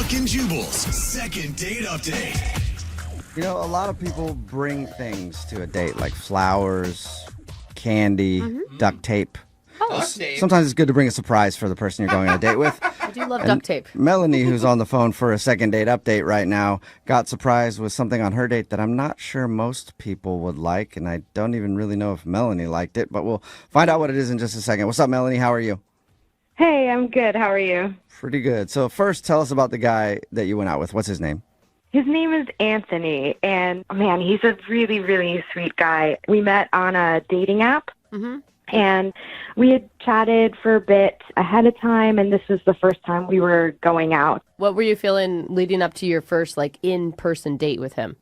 Brooke and Jubal's second date update. You know, a lot of people bring things to a date, like flowers, candy, duct tape. Duct tape? Sometimes it's good to bring a surprise for the person you're going on a date with. I do love duct tape. Melanie, who's on the phone for a second date update right now, got surprised with something on her date that I'm not sure most people would like, and I don't even really know if Melanie liked it, but we'll find out what it is in just a second. What's up, Melanie? How are you? Hey, I'm good. How are you? Pretty good. So first, tell us about the guy that you went out with. What's his name? His name is Anthony, and man, he's a really, really sweet guy. We met on a dating app, and we had chatted for a bit ahead of time, and this was the first time we were going out. What were you feeling leading up to your first, in-person date with him?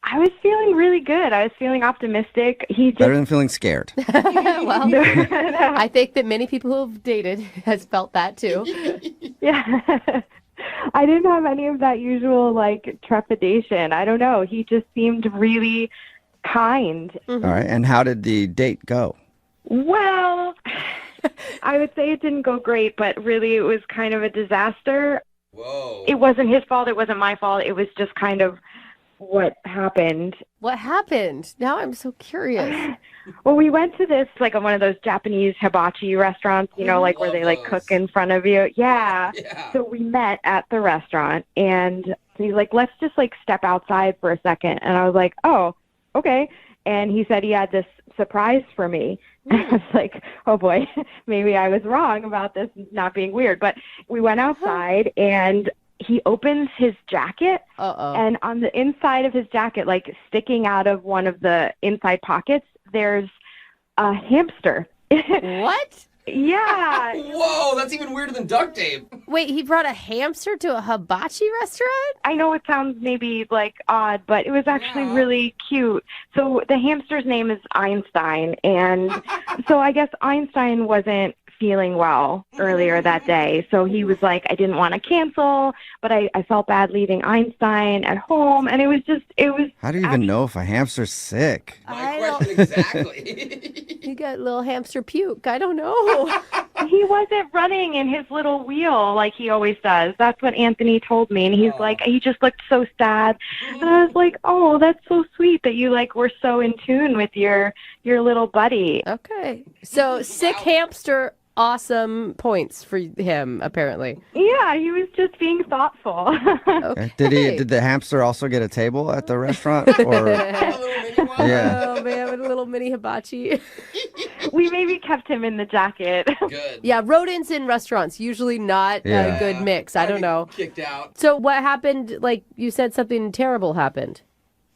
I was feeling really good. I was feeling optimistic. He just Better than feeling scared. Well, I think that many people who have dated has felt that too. Yeah. I didn't have any of that usual, trepidation. I don't know. He just seemed really kind. All right. And how did the date go? Well, I would say it didn't go great, but really it was kind of a disaster. Whoa. It wasn't his fault. It wasn't my fault. It was just kind of what happened. What happened? Now I'm so curious. Well, we went to this, one of those Japanese hibachi restaurants, where they, cook in front of you. Yeah. So we met at the restaurant, and he's like, let's just, step outside for a second. And I was like, oh, okay. And he said he had this surprise for me. And I was like, oh, boy, maybe I was wrong about this not being weird. But we went outside, and he opens his jacket, and on the inside of his jacket, sticking out of one of the inside pockets, there's a hamster. What? Yeah. Whoa, that's even weirder than duct tape. Wait, he brought a hamster to a hibachi restaurant? I know it sounds maybe odd, but it was actually really cute. So the hamster's name is Einstein, and so I guess Einstein wasn't feeling well earlier that day. So he was like, I didn't want to cancel, but I felt bad leaving Einstein at home. And it was. How do you even know if a hamster's sick? My question exactly. You got little hamster puke. I don't know. He wasn't running in his little wheel like he always does. That's what Anthony told me. And he's he just looked so sad. And I was like, oh, that's so sweet that you were so in tune with your little buddy. Okay. So sick hamster, awesome points for him, apparently. Yeah, he was just being thoughtful. Okay. Did the hamster also get a table at the restaurant? Or yeah. Oh, man, with a little mini hibachi. We maybe kept him in the jacket. Good. Yeah, rodents in restaurants, usually not a good mix. I don't know. Kicked out. So what happened? You said something terrible happened.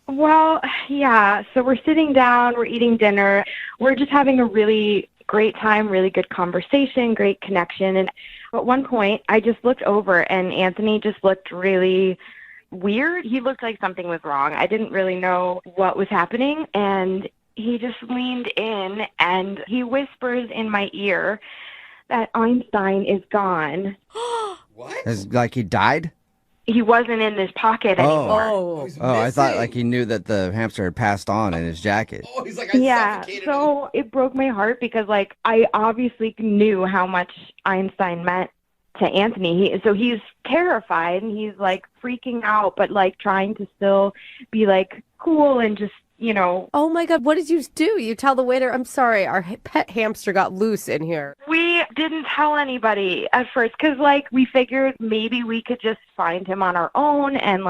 Well, yeah, so we're sitting down, we're eating dinner, we're just having a really great time, really good conversation, great connection. And at one point, I just looked over, and Anthony just looked really weird. He looked like something was wrong. I didn't really know what was happening, and he just leaned in, and he whispers in my ear that Einstein is gone. What? He died? He wasn't in his pocket anymore. Oh. I thought he knew that the hamster had passed on in his jacket. Oh, he's like, I suffocated him. So it broke my heart because I obviously knew how much Einstein meant to Anthony. So he's terrified, and he's freaking out, but trying to still be cool and just, Oh my God, what did you do? You tell the waiter, I'm sorry, our pet hamster got loose in here. We didn't tell anybody at first because we figured maybe we could just find him on our own and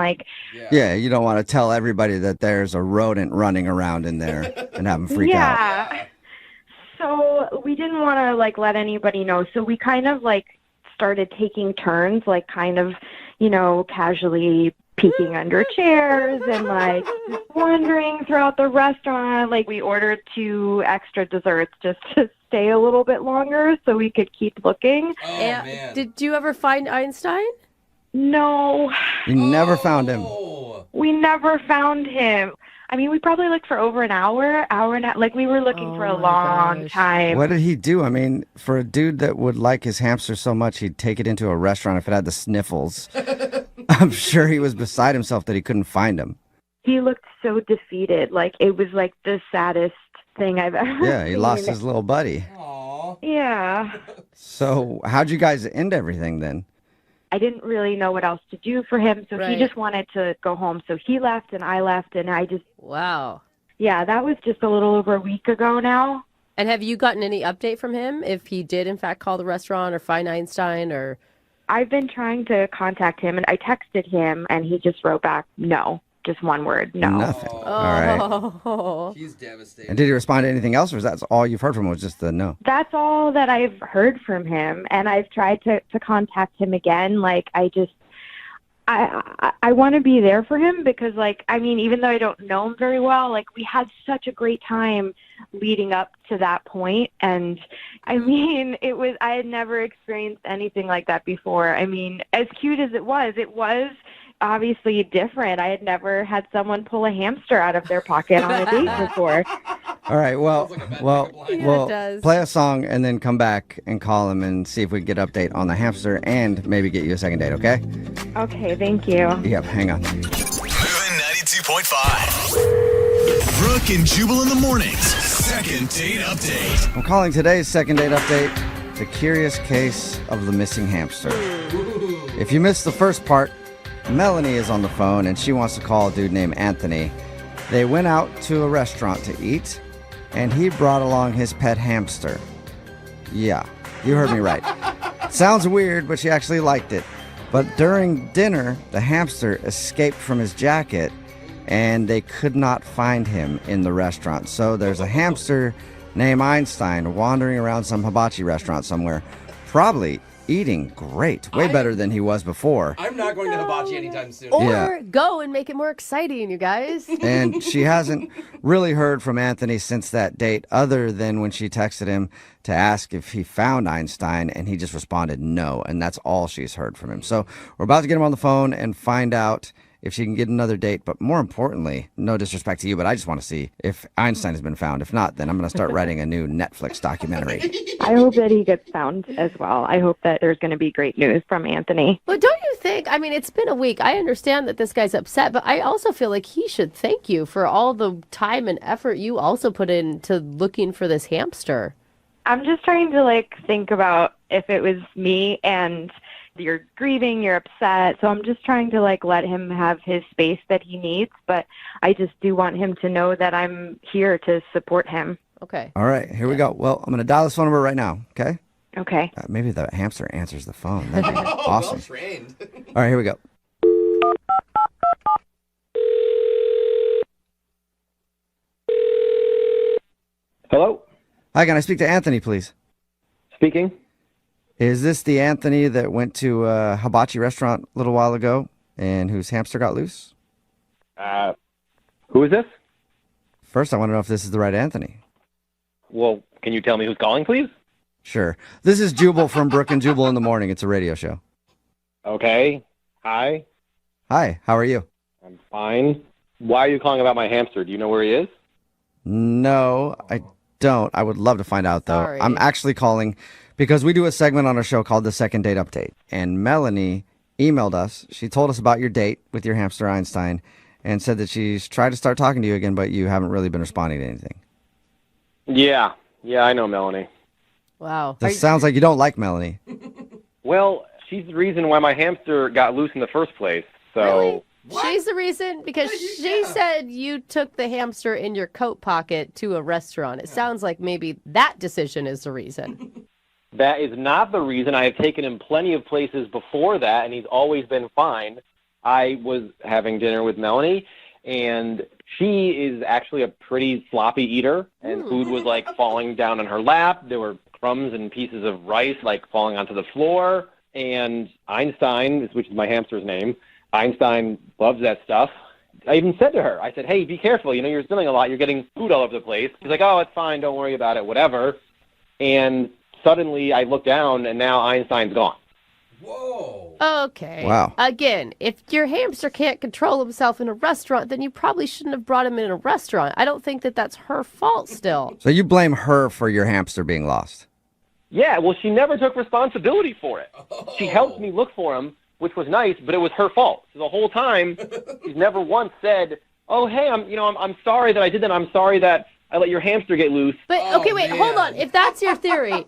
Yeah, you don't want to tell everybody that there's a rodent running around in there and have them freak out. Yeah. So we didn't want to let anybody know. So we kind of started taking turns, casually peeking under chairs and just wandering throughout the restaurant. We ordered 2 extra desserts just to stay a little bit longer so we could keep looking. Oh, man. Did you ever find Einstein? No. You never found him. We never found him. I mean, we probably looked for over an hour and a half. We were looking for a long time. What did he do? I mean, for a dude that would like his hamster so much, he'd take it into a restaurant if it had the sniffles. I'm sure he was beside himself that he couldn't find him. He looked so defeated. It was the saddest thing I've ever seen. Yeah, he lost his little buddy. Aww. Yeah. So how'd you guys end everything then? I didn't really know what else to do for him. So he just wanted to go home. So he left and I left, and I just... Wow. Yeah, that was just a little over a week ago now. And have you gotten any update from him if he did, in fact, call the restaurant or find Einstein or... I've been trying to contact him, and I texted him, and he just wrote back, no. Just one word, no. Nothing. All right. He's devastated. And did he respond to anything else, or is that all you've heard from him was just the no? That's all that I've heard from him, and I've tried to contact him again. Like, I want to be there for him because, like, I mean, even though I don't know him very well, like, we had such a great time leading up to that point. And I mean, I had never experienced anything like that before. I mean, as cute as it was obviously different. I had never had someone pull a hamster out of their pocket on a date before. All right, well, does. play a song and then come back and call him and see if we can get an update on the hamster and maybe get you a second date, okay? Okay, thank you. Yep, hang on. Moving 92.5. Brooke and Jubal in the mornings. Second date update. I'm calling today's second date update the curious case of the missing hamster. If you missed the first part, Melanie is on the phone and she wants to call a dude named Anthony. They went out to a restaurant to eat and he brought along his pet hamster. Yeah, you heard me right. Sounds weird, but she actually liked it. But during dinner, the hamster escaped from his jacket and they could not find him in the restaurant. So there's a hamster named Einstein wandering around some hibachi restaurant somewhere, probably eating great, way better than he was before. I'm not going to hibachi anytime soon. Or go and make it more exciting, you guys. And she hasn't really heard from Anthony since that date, other than when she texted him to ask if he found Einstein, and he just responded no, and that's all she's heard from him. So we're about to get him on the phone and find out if she can get another date, but more importantly, no disrespect to you, but I just want to see if Einstein has been found. If not, then I'm going to start writing a new Netflix documentary. I hope that he gets found as well. I hope that there's going to be great news from Anthony. But don't you think, I mean, it's been a week. I understand that this guy's upset, but I also feel like he should thank you for all the time and effort you also put into looking for this hamster. I'm just trying to, think about if it was me and you're grieving, you're upset. So I'm just trying to, let him have his space that he needs. But I just do want him to know that I'm here to support him. Okay. All right, here we go. Well, I'm going to dial this phone number right now, okay? Okay. Maybe the hamster answers the phone. That'd be awesome. Well trained. All right, here we go. Hello? Hi, can I speak to Anthony, please? Speaking. Is this the Anthony that went to a hibachi restaurant a little while ago and whose hamster got loose? Who is this? First, I want to know if this is the right Anthony. Well, can you tell me who's calling, please? Sure. This is Jubal from Brooke and Jubal in the Morning. It's a radio show. Okay. Hi. Hi, how are you? I'm fine. Why are you calling about my hamster? Do you know where he is? No, I don't. I would love to find out, though. Sorry. I'm actually calling because we do a segment on our show called The Second Date Update. And Melanie emailed us. She told us about your date with your hamster Einstein and said that she's tried to start talking to you again, but you haven't really been responding to anything. Yeah, I know Melanie. Wow. This sounds like you don't like Melanie. Well, she's the reason why my hamster got loose in the first place. So Really? She's the reason because she said you took the hamster in your coat pocket to a restaurant. It sounds like maybe that decision is the reason. that is not the reason. I have taken him plenty of places before that, and he's always been fine. I was having dinner with Melanie, and she is actually a pretty sloppy eater, and food was falling down on her lap. There were crumbs and pieces of rice falling onto the floor. And Einstein, which is my hamster's name, Einstein loves that stuff. I even said to her, I said, hey, be careful. You're spilling a lot. You're getting food all over the place. She's like, oh, it's fine. Don't worry about it. Whatever. And suddenly I look down, and now Einstein's gone. Whoa. Okay. Wow. Again, if your hamster can't control himself in a restaurant, then you probably shouldn't have brought him in a restaurant. I don't think that that's her fault still. So you blame her for your hamster being lost? Yeah, well, she never took responsibility for it. She helped me look for him, which was nice, but it was her fault. So the whole time, she's never once said, oh, hey, I'm sorry that I did that. I'm sorry that I let your hamster get loose. But Oh, okay, wait, man. hold on. If that's your theory,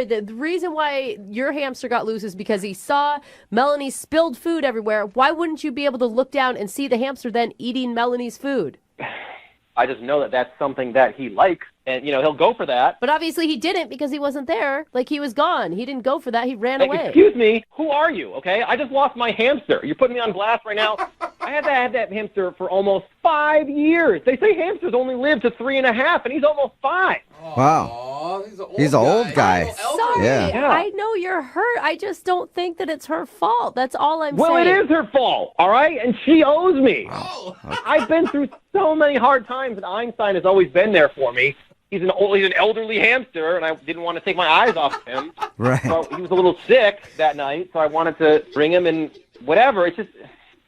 the reason why your hamster got loose is because he saw Melanie's spilled food everywhere. Why wouldn't you be able to look down and see the hamster then eating Melanie's food? I just know that that's something that he likes, and, he'll go for that. But obviously he didn't because he wasn't there. Like, he was gone. He didn't go for that. He ran Hey, away. excuse me, who are you, okay? I just lost my hamster. You're putting me on blast right now. I had to have that hamster for almost 5 years. They say hamsters only live to 3.5, and he's almost 5. Wow. Aw, He's an old guy. Sorry, Yeah. I know you're hurt. I just don't think that it's her fault. That's all I'm Well, saying. it is her fault, all right? And she owes me. Oh. I've been through so many hard times, and Einstein has always been there for me. He's an elderly hamster, and I didn't want to take my eyes off of him. Right. So he was a little sick that night, so I wanted to bring him and whatever.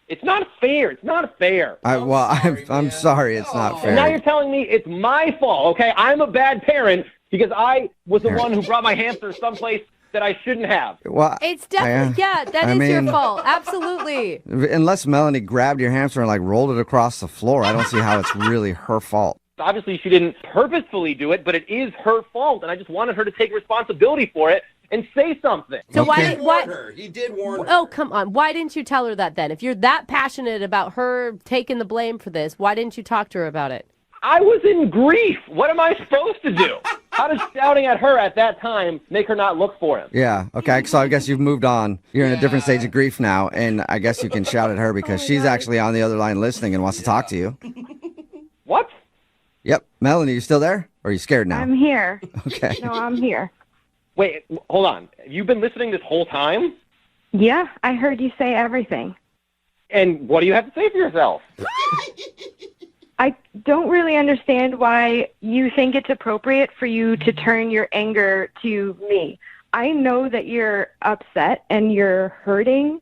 It's not fair. It's not fair. I'm sorry. It's not And now fair. you're telling me it's my fault, okay? I'm a bad parent because I was the one who brought my hamster someplace that I shouldn't have. Well, It's definitely, that is your fault. Absolutely. unless Melanie grabbed your hamster and like rolled it across the floor, I don't see how it's really her fault. Obviously, she didn't purposefully do it, but it is her fault, and I just wanted her to take responsibility for it and say something. So Okay. He did warn her. Oh, come on. Why didn't you tell her that then? If you're that passionate about her taking the blame for this, why didn't you talk to her about it? I was in grief. What am I supposed to do? How does shouting at her at that time make her not look for him? Yeah. Okay. So I guess you've moved on. You're in a different stage of grief now, and I guess you can shout at her because she's actually on the other line listening and wants to talk to you. What? Yep. Melanie, you still there? Or are you scared now? I'm here. Okay. No, I'm here. Wait, hold on. You've been listening this whole time? Yeah, I heard you say everything. And what do you have to say for yourself? I don't really understand why you think it's appropriate for you to turn your anger to me. I know that you're upset and you're hurting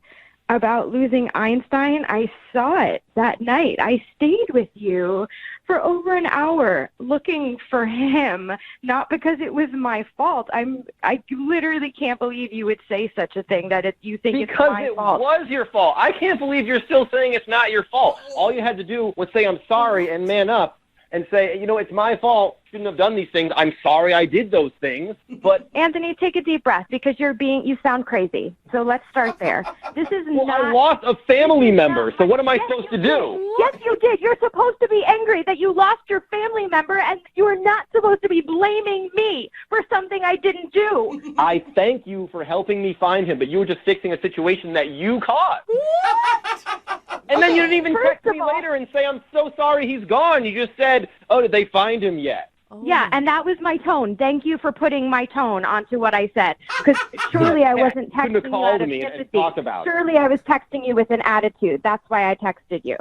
about losing Einstein. I saw it that night. I stayed with you for over an hour looking for him, not because it was my fault. I literally can't believe you would say such a thing, that you think it's Because my it fault. was your fault. I can't believe you're still saying it's not your fault. All you had to do was say, I'm sorry, and man up, and say, it's my fault. Shouldn't have done these things. I'm sorry I did those things. But Anthony, take a deep breath because you sound crazy. So let's start there. This is well, not. I lost a family member, so what am I supposed to do? Yes, you did. You're supposed to be angry that you lost your family member, and you are not supposed to be blaming me for something I didn't do. I thank you for helping me find him, but you were just fixing a situation that you caused. And then you didn't even First text of me all- later and say, I'm so sorry he's gone. You just said, oh, did they find him yet? Yeah, and that was my tone. Thank you for putting my tone onto what I said. Because surely I wasn't You couldn't have texting you called out of me and sympathy. talked about it. Surely I was texting you with an attitude. That's why I texted you.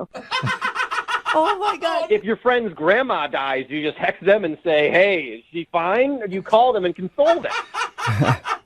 Oh, my God. If your friend's grandma dies, you just text them and say, hey, is she fine? Or do you call them and console them?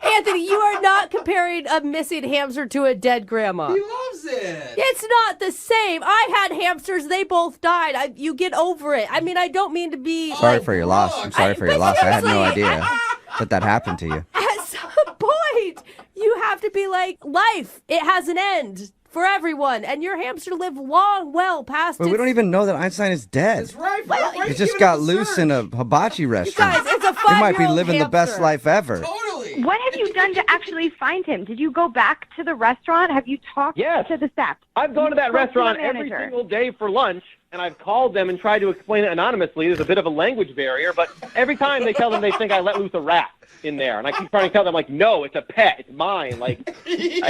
Anthony, you are not comparing a missing hamster to a dead grandma. He loves it. It's not the same. I had hamsters. They both died. You get over it. I mean, I don't mean to be... Sorry for your loss. I'm sorry for your but loss. I had no seriously, idea that happened to you. At some point, you have to be like, life, it has an end for everyone. And your hamster lived long, well past But we its- don't even know that Einstein is dead. That's right. Well, Why are you He just giving got him loose dessert? in a hibachi restaurant. Guys, it's a He might be 5-year-old living the best hamster. life ever. Totally. What have you done to actually find him? Did you go back to the restaurant? Have you talked Yes. to the staff? I've gone to that You spoke to the restaurant every manager. single day for lunch, and I've called them and tried to explain it anonymously. There's a bit of a language barrier, but every time they tell them they think I let loose a rat in there. And I keep trying to tell them, like, no, it's a pet. It's mine. Like,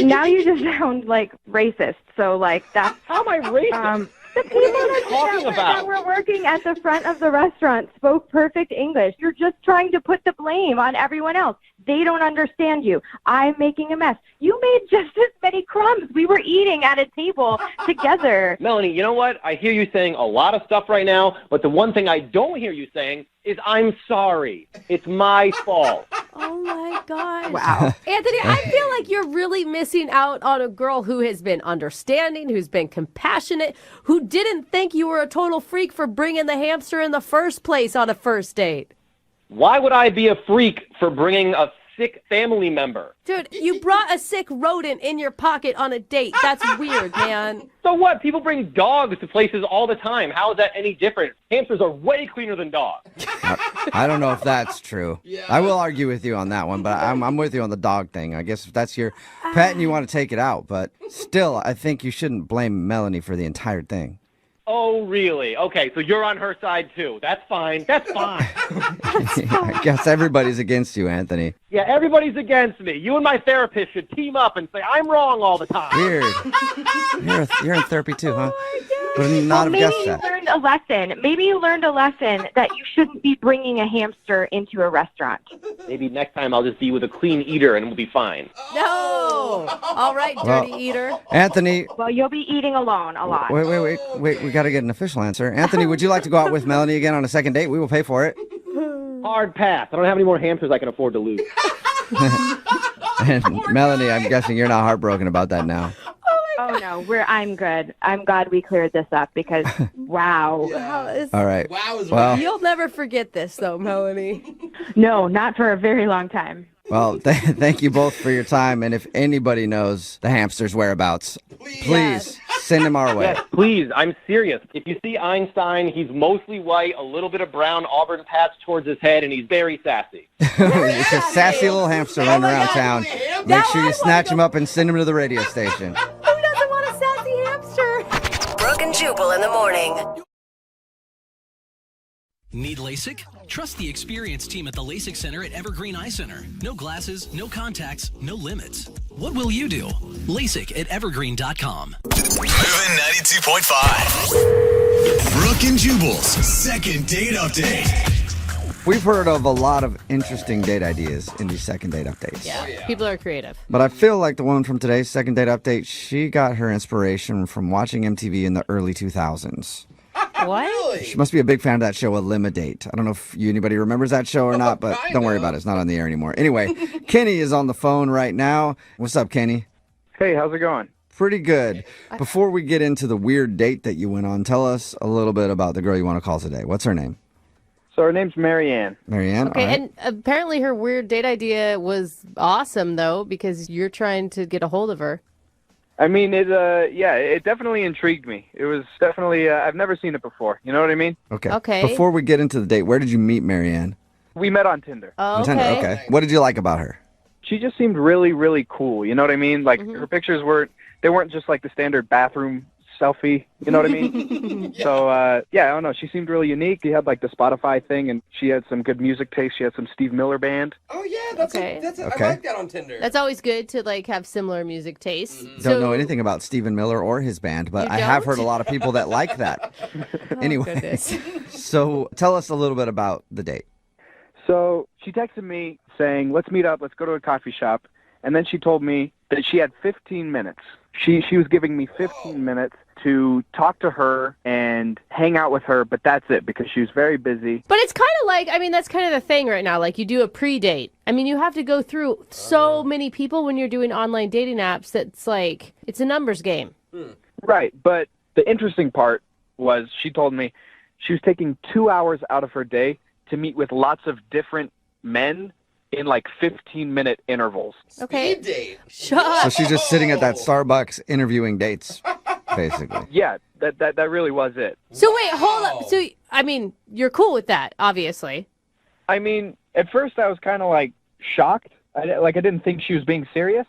Now you just sound like racist. So, like, that's... how am I racist? The people talking that about? were working at the front of the restaurant spoke perfect English. You're just trying to put the blame on everyone else. They don't understand you. I'm making a mess. You made just as many crumbs. We were eating at a table together. Melanie, you know what? I hear you saying a lot of stuff right now, but the one thing I don't hear you saying is I'm sorry. It's my fault. Oh, my gosh. Wow. Anthony, I feel like you're really missing out on a girl who has been understanding, who's been compassionate, who didn't think you were a total freak for bringing the hamster in the first place on a first date. Why would I be a freak for bringing a sick family member. Dude, you brought a sick rodent in your pocket on a date. That's weird, man. So what? People bring dogs to places all the time. How is that any different? Hamsters are way cleaner than dogs. I don't know if that's true. Yeah. I will argue with you on that one, but I'm with you on the dog thing. I guess if that's your pet and you want to take it out, but still, I think you shouldn't blame Melanie for the entire thing. Oh, really? Okay, so you're on her side, too. That's fine. That's fine. I guess everybody's against you, Anthony. Yeah, everybody's against me. You and my therapist should team up and say, I'm wrong all the time. Weird. You're in therapy too, huh? Would not have Maybe guessed you that. learned a lesson. Maybe you learned a lesson that you shouldn't be bringing a hamster into a restaurant. Maybe next time I'll just be with a clean eater and we'll be fine. No. All right, dirty eater. Anthony, Well, you'll be eating alone a lot. wait. We got to get an official answer. Anthony, would you like to go out with Melanie again on a second date? We will pay for it. Hard pass. I don't have any more hamsters I can afford to lose. And Melanie, I'm guessing you're not heartbroken about that now. Oh, no, I'm good. I'm glad we cleared this up because, wow. All right. Wow is Well, You'll never forget this, though, Melanie. No, not for a very long time. well, thank you both for your time. And if anybody knows the hamster's whereabouts, please send him our way. Yes, please. I'm serious. If you see Einstein, he's mostly white, a little bit of brown auburn patch towards his head, and he's very sassy. It's a sassy little hamster running around town. Make sure you snatch him up and send him to the radio station. Who doesn't want a sassy hamster? Brooke and Jubal in the morning. Need LASIK? Trust the experienced team at the LASIK Center at Evergreen Eye Center. No glasses, no contacts, no limits. What will you do? LASIK at evergreen.com. Moving 92.5. Brooke and Jubal's second date update. We've heard of a lot of interesting date ideas in these second date updates. Yeah, people are creative. But I feel like the one from today's second date update, she got her inspiration from watching MTV in the early 2000s. What? She must be a big fan of that show, Eliminate. I don't know if anybody remembers that show or not, but don't worry about it. It's not on the air anymore. Anyway, Kenny is on the phone right now. What's up, Kenny? Hey, how's it going? Pretty good. Before we get into the weird date that you went on, tell us a little bit about the girl you want to call today. What's her name? So her name's Marianne. Marianne? Okay, all right. and apparently her weird date idea was awesome, though, because you're trying to get a hold of her. I mean, it definitely intrigued me. It was definitely, I've never seen it before. You know what I mean? Okay. Before we get into the date, where did you meet Marianne? We met on Tinder. Oh, On Tinder, okay. What did you like about her? She just seemed really, really cool. You know what I mean? Like, her pictures weren't just like the standard bathroom selfie. You know what I mean? So, I don't know. She seemed really unique. She had like the Spotify thing, and she had some good music taste. She had some Steve Miller Band. Oh yeah, that's Okay. I like that on Tinder. That's always good to like have similar music tastes. Don't know anything about Stephen Miller or his band, but You I have don't? heard a lot of people that like that. Anyway, goodness. so tell us a little bit about the date. So she texted me saying, let's meet up, let's go to a coffee shop. And then she told me that she had 15 minutes. She was giving me 15 minutes to talk to her and hang out with her, but that's it because she was very busy. But it's kind of like, I mean, that's kind of the thing right now. Like you do a pre-date. I mean, you have to go through so many people when you're doing online dating apps that's like, it's a numbers game. Right, but the interesting part was she told me she was taking 2 hours out of her day to meet with lots of different men in like 15-minute intervals. Okay. Speed date. Shut up. So she's just sitting at that Starbucks interviewing dates, basically. Yeah, that really was it. So wait, hold up. So, I mean, you're cool with that, obviously. I mean, at first I was kind of like shocked. I didn't think she was being serious,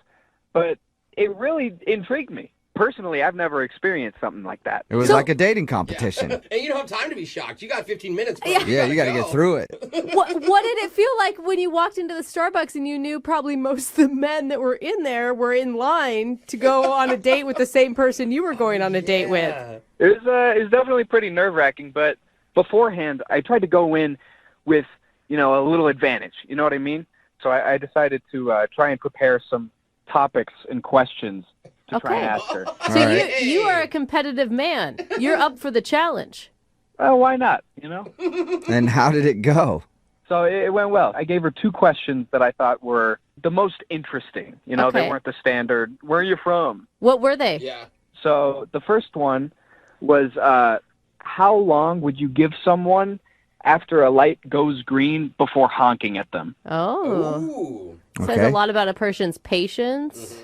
but it really intrigued me. Personally, I've never experienced something like that. It was like a dating competition. And you don't have time to be shocked. You got 15 minutes. Bro. Yeah, you got to get through it. What did it feel like when you walked into the Starbucks and you knew probably most of the men that were in there were in line to go on a date with the same person you were going on a date with? It was definitely pretty nerve-wracking, but beforehand, I tried to go in with, a little advantage. You know what I mean? So I decided to try and prepare some topics and questions to try and ask her. So you are a competitive man. You're up for the challenge. Well, why not, And how did it go? So it went well. I gave her 2 questions that I thought were the most interesting. They weren't the standard, where are you from? What were they? Yeah. So the first one was, how long would you give someone after a light goes green before honking at them? Oh. Ooh. Says a lot about a person's patience.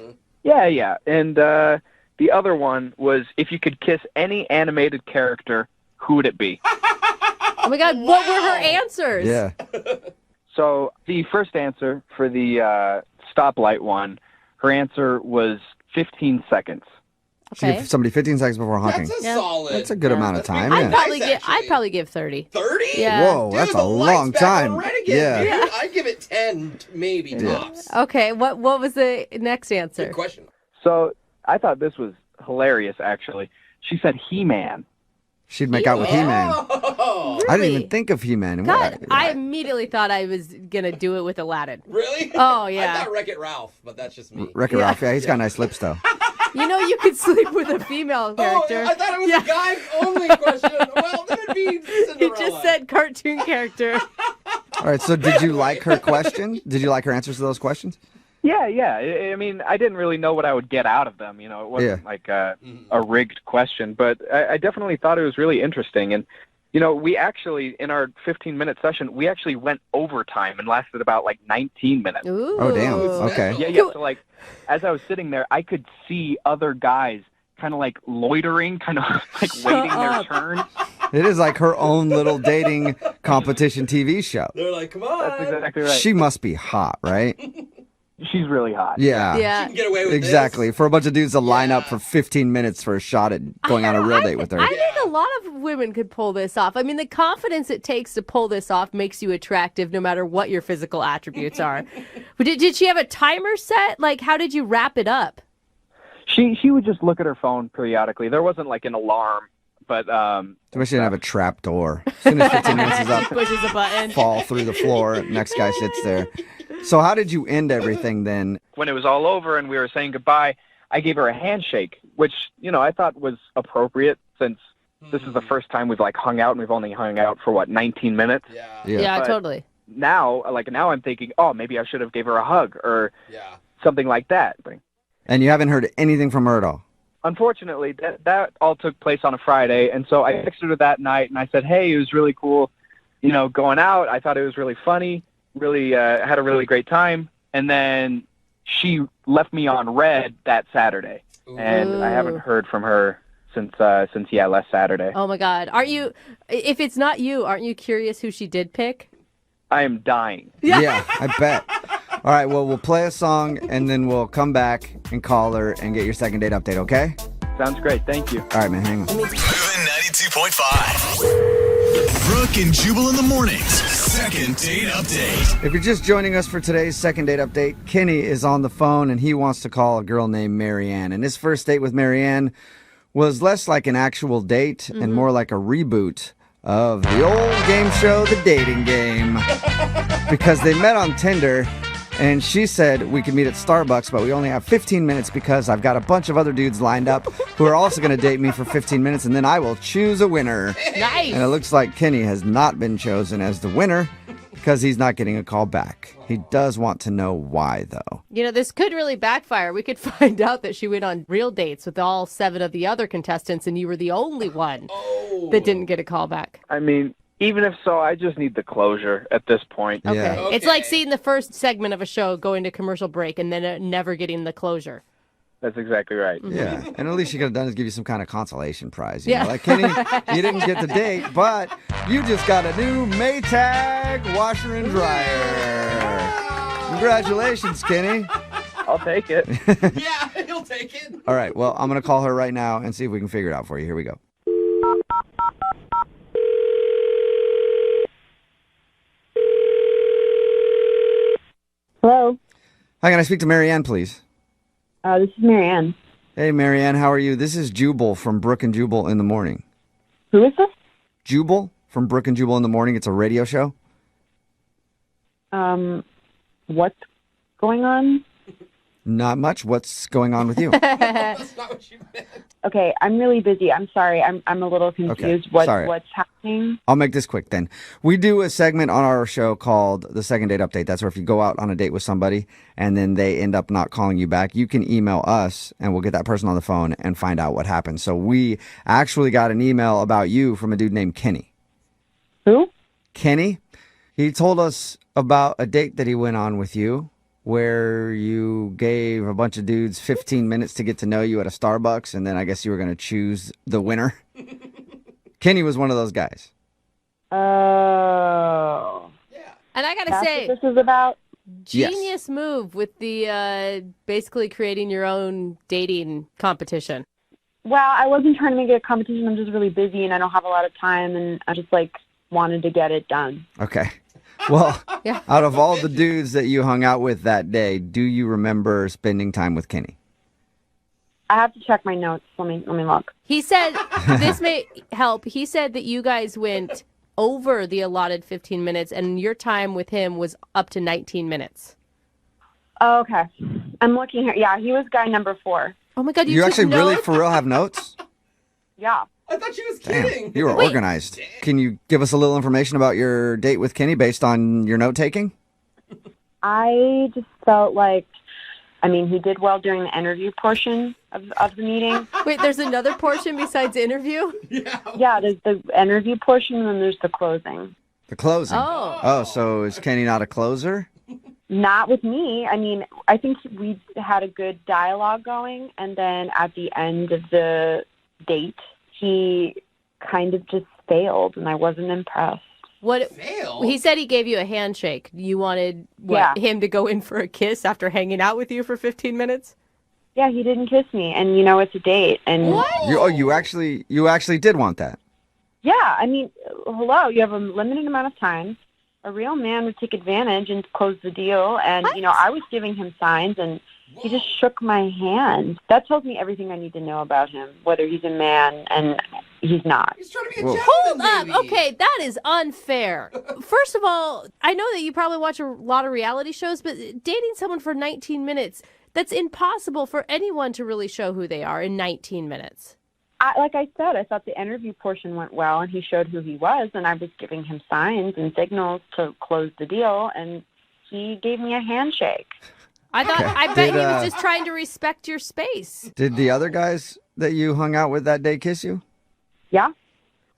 Yeah. And the other one was, if you could kiss any animated character, who would it be? Oh my God, what were her answers? Yeah. So the first answer for the stoplight one, her answer was 15 seconds. So give somebody 15 seconds before honking. That's a solid. That's a good amount of time. I'd Yeah. probably give 30. 30? Yeah. Whoa, Dude, that's the a lights long back time. on red again, Yeah. dude. I'd give it 10, maybe tops. Okay, what was the next answer? Good question. So I thought this was hilarious, actually. She said He-Man. She'd make out with He-Man. Oh, I didn't Really? even think of He-Man. God, I immediately thought I was going to do it with Aladdin. really? Oh, yeah. I thought Wreck-It Ralph, but that's just me. Wreck-It Ralph. Yeah, he's got nice lips, though. You know you could sleep with a female character. Oh, I thought it was a guy-only question. Well, then it'd be He Cinderella. just said cartoon character. All right, so did you like her question? Did you like her answers to those questions? Yeah. I mean, I didn't really know what I would get out of them. You know, it wasn't like a rigged question, but I definitely thought it was really interesting. And, you know, we actually, in our 15-minute session, we actually went overtime and lasted about like 19 minutes. Ooh. Oh, damn. Okay. Yeah. So, like, as I was sitting there, I could see other guys kind of like loitering, kind of like waiting their turn. It is like her own little dating competition TV show. They're like, come on. That's exactly right. She must be hot, right? She's really hot. Yeah. Yeah. You can get away with Exactly. this. For a bunch of dudes to line up for 15 minutes for a shot at going on a real date with her. I think a lot of women could pull this off. I mean, the confidence it takes to pull this off makes you attractive no matter what your physical attributes are. But did she have a timer set? Like, how did you wrap it up? She would just look at her phone periodically. There wasn't like an alarm, but Too much she didn't have a trap door. As soon as 15 minutes is up, Pushes a button. fall through the floor. Next guy sits there. So how did you end everything then? when it was all over and we were saying goodbye, I gave her a handshake, which, you know, I thought was appropriate since this is the first time we've like hung out and we've only hung out for 19 minutes. Yeah, But totally. Now I'm thinking, oh, maybe I should have gave her a hug or something like that. And you haven't heard anything from her at all? Unfortunately, that all took place on a Friday, and so I texted her that night, and I said, hey, it was really cool, you know, going out. I thought it was really funny, really had a really great time, and then she left me on red that Saturday, and I haven't heard from her since last Saturday. Oh, my God. If it's not you, aren't you curious who she did pick? I am dying. Yeah, I bet. All right, well, we'll play a song, and then we'll come back and call her and get your second date update, okay? Sounds great. Thank you. All right, man, hang on. Moving 92.5. Brooke and Jubal in the mornings. Second date update. If you're just joining us for today's second date update, Kenny is on the phone, and he wants to call a girl named Marianne. And his first date with Marianne was less like an actual date and more like a reboot of the old game show, The Dating Game. Because they met on Tinder, and she said we could meet at Starbucks, but we only have 15 minutes because I've got a bunch of other dudes lined up who are also going to date me for 15 minutes, and then I will choose a winner. Nice. And it looks like Kenny has not been chosen as the winner because he's not getting a call back. He does want to know why, though. You know, this could really backfire. We could find out that she went on real dates with all 7 of the other contestants, and you were the only one that didn't get a call back. I mean, even if so, I just need the closure at this point. Okay. Yeah. It's like seeing the first segment of a show go into commercial break and then never getting the closure. That's exactly right. Yeah, and at least you could have done is give you some kind of consolation prize. Yeah. Know? Like, Kenny, you didn't get the date, but you just got a new Maytag washer and dryer. Congratulations, Kenny. I'll take it. Yeah, he'll take it. All right, well, I'm going to call her right now and see if we can figure it out for you. Here we go. Hello, Hi, can I speak to Marianne, please? this is Marianne. Hey, Marianne, how are you? This is Jubal from Brooke and Jubal in the Morning. Who is this? Jubal from Brooke and Jubal in the Morning. It's a radio show. What's going on? Not much. What's going on with you? That's not what you meant. Okay, I'm really busy. I'm sorry. I'm a little confused. Sorry. What's happening? I'll make this quick then. We do a segment on our show called the Second Date Update. That's where if you go out on a date with somebody and then they end up not calling you back, you can email us and we'll get that person on the phone and find out what happened. So we actually got an email about you from a dude named Kenny. Who? Kenny, he told us about a date that he went on with you where you gave a bunch of dudes 15 minutes to get to know you at a Starbucks, and then I guess you were going to choose the winner? Kenny was one of those guys. Oh. And I gotta That's say, what this is about? genius move with the basically creating your own dating competition. Well, I wasn't trying to make it a competition. I'm just really busy and I don't have a lot of time, and I just wanted to get it done. Okay. Well, Yeah. out of all the dudes that you hung out with that day, do you remember spending time with Kenny? I have to check my notes. Let me look. He said, this may help. He said that you guys went over the allotted 15 minutes and your time with him was up to 19 minutes. Oh, okay. I'm looking here. Yeah, he was guy number 4. Oh my God, You took actually really notes? for real have notes? Yeah. I thought she was Damn, kidding. you were organized. Can you give us a little information about your date with Kenny based on your note taking? I just felt like, he did well during the interview portion of the meeting. Wait, there's another portion besides interview? Yeah, there's the interview portion and then there's the closing. The closing. Oh. So is Kenny not a closer? Not with me. I think we had a good dialogue going, and then at the end of the date, he kind of just failed, and I wasn't impressed. What? Fail? He said he gave you a handshake. You wanted him to go in for a kiss after hanging out with you for 15 minutes? Yeah, he didn't kiss me, and it's a date. And You actually did want that. yeah, hello, you have a limited amount of time. A real man would take advantage and close the deal. And, I was giving him signs, and he just shook my hand. That tells me everything I need to know about him, whether he's a man, and he's not. He's trying to be a Whoa. Hold gentleman, up. baby. Okay, that is unfair. First of all, I know that you probably watch a lot of reality shows, but dating someone for 19 minutes, that's impossible for anyone to really show who they are in 19 minutes. Like I said, I thought the interview portion went well, and he showed who he was, and I was giving him signs and signals to close the deal, and he gave me a handshake. I bet he was just trying to respect your space. Did the other guys that you hung out with that day kiss you? Yeah,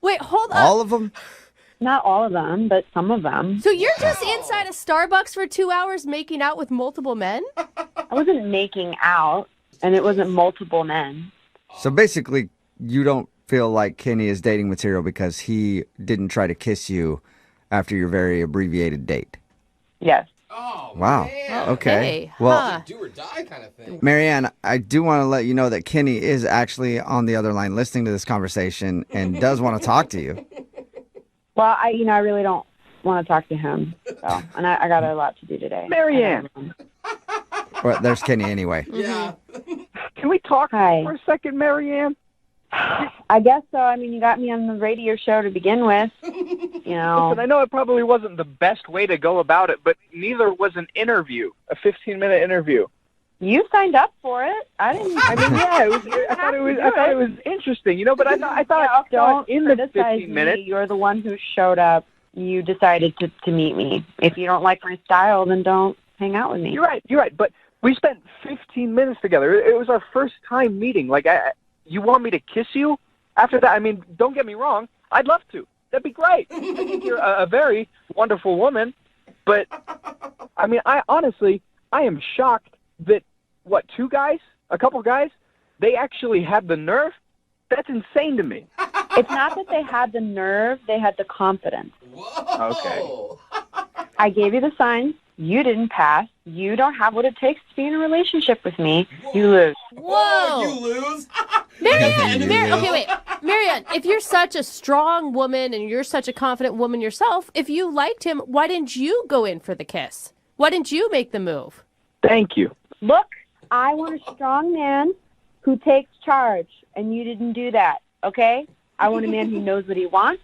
Wait, hold up. All of them? not all of them, but some of them. So you're just inside a Starbucks for 2 hours making out with multiple men? I wasn't making out, and it wasn't multiple men. So basically, you don't feel like Kenny is dating material because he didn't try to kiss you after your very abbreviated date. Yes. Oh, Wow. man. Okay. Huh. Well, Do or die kind of thing. Marianne, I do want to let you know that Kenny is actually on the other line listening to this conversation and does want to talk to you. Well, I really don't want to talk to him. So, and I got a lot to do today. Marianne. Well, there's Kenny anyway. Yeah. Can we talk Hi. for a second, Marianne? I guess so. You got me on the radio show to begin with. Listen, I know it probably wasn't the best way to go about it, but neither was an interview, a 15-minute interview. You signed up for it. I didn't. Yeah, I thought it was interesting, but I thought Don't in the criticize 15 me. minutes. You're the one who showed up. You decided to meet me. If you don't like my style, then don't hang out with me. You're right. But we spent 15 minutes together. It was our first time meeting. You want me to kiss you after that? Don't get me wrong. I'd love to. That'd be great. I think you're a very wonderful woman. But, I honestly am shocked that, a couple guys, they actually had the nerve? That's insane to me. It's not that they had the nerve. They had the confidence. Whoa. Okay. I gave you the signs. You didn't pass. You don't have what it takes to be in a relationship with me. You lose. Whoa. You lose. Okay, wait. Marianne, if you're such a strong woman and you're such a confident woman yourself, if you liked him, why didn't you go in for the kiss? Why didn't you make the move? Thank you. Look, I want a strong man who takes charge, and you didn't do that, okay? I want a man who knows what he wants.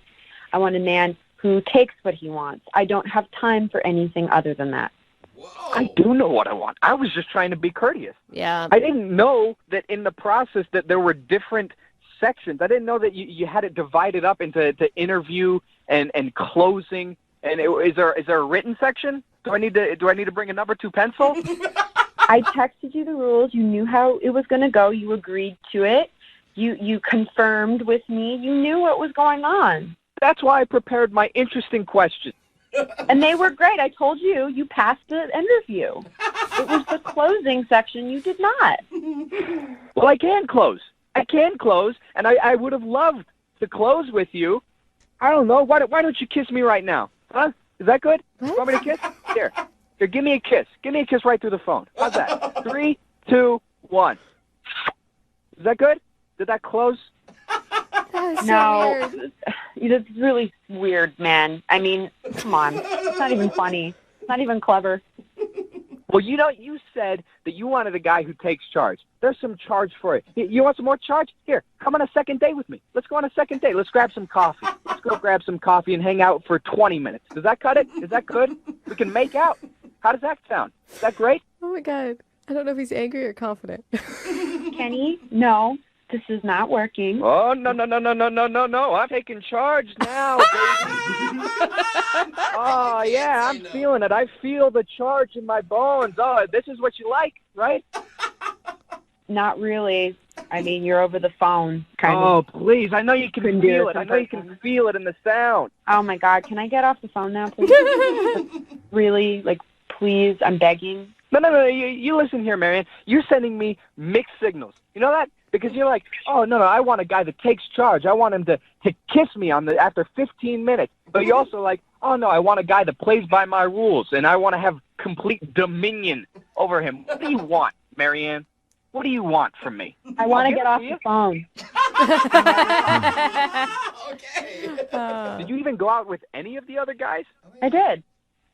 I want a man who takes what he wants. I don't have time for anything other than that. Whoa. I do know what I want. I was just trying to be courteous. Yeah. I didn't know that in the process that there were different sections. I didn't know that you had it divided up into interview and closing. And is there a written section? Do I need to bring a number 2 pencil? I texted you the rules. You knew how it was going to go. You agreed to it. You confirmed with me. You knew what was going on. That's why I prepared my interesting questions. And they were great. I told you, you passed the interview. It was the closing section. You did not. Well, I can close. And I would have loved to close with you. I don't know. Why don't you kiss me right now? Huh? Is that good? You want me to kiss? Here, give me a kiss. Give me a kiss right through the phone. How's that? 3, 2, 1. Is that good? Did that close? No, it's really weird, man. I mean, come on. It's not even funny. It's not even clever. Well, you said that you wanted a guy who takes charge. There's some charge for it. You want some more charge? Here, come on a second date with me. Let's go on a second date. Let's grab some coffee. Let's go grab some coffee and hang out for 20 minutes. Does that cut it? Is that good? We can make out. How does that sound? Is that great? Oh, my God. I don't know if he's angry or confident. Kenny, no, this is not working. Oh, no. I'm taking charge now, baby. Oh, yeah, I'm feeling it. I feel the charge in my bones. Oh, this is what you like, right? Not really. I mean, you're over the phone, kind of. Oh, please. I know you can Couldn't do feel it it. I know you can feel it in the sound. Oh, my God. Can I get off the phone now, please? Really? Like, please, I'm begging. No. You listen here, Marianne. You're sending me mixed signals. You know that? Because you're like, oh, no, I want a guy that takes charge. I want him to kiss me after 15 minutes. But you're also like, oh, no, I want a guy that plays by my rules, and I want to have complete dominion over him. What do you want, Marianne? What do you want from me? I want to get off the phone. Okay. Did you even go out with any of the other guys? I did.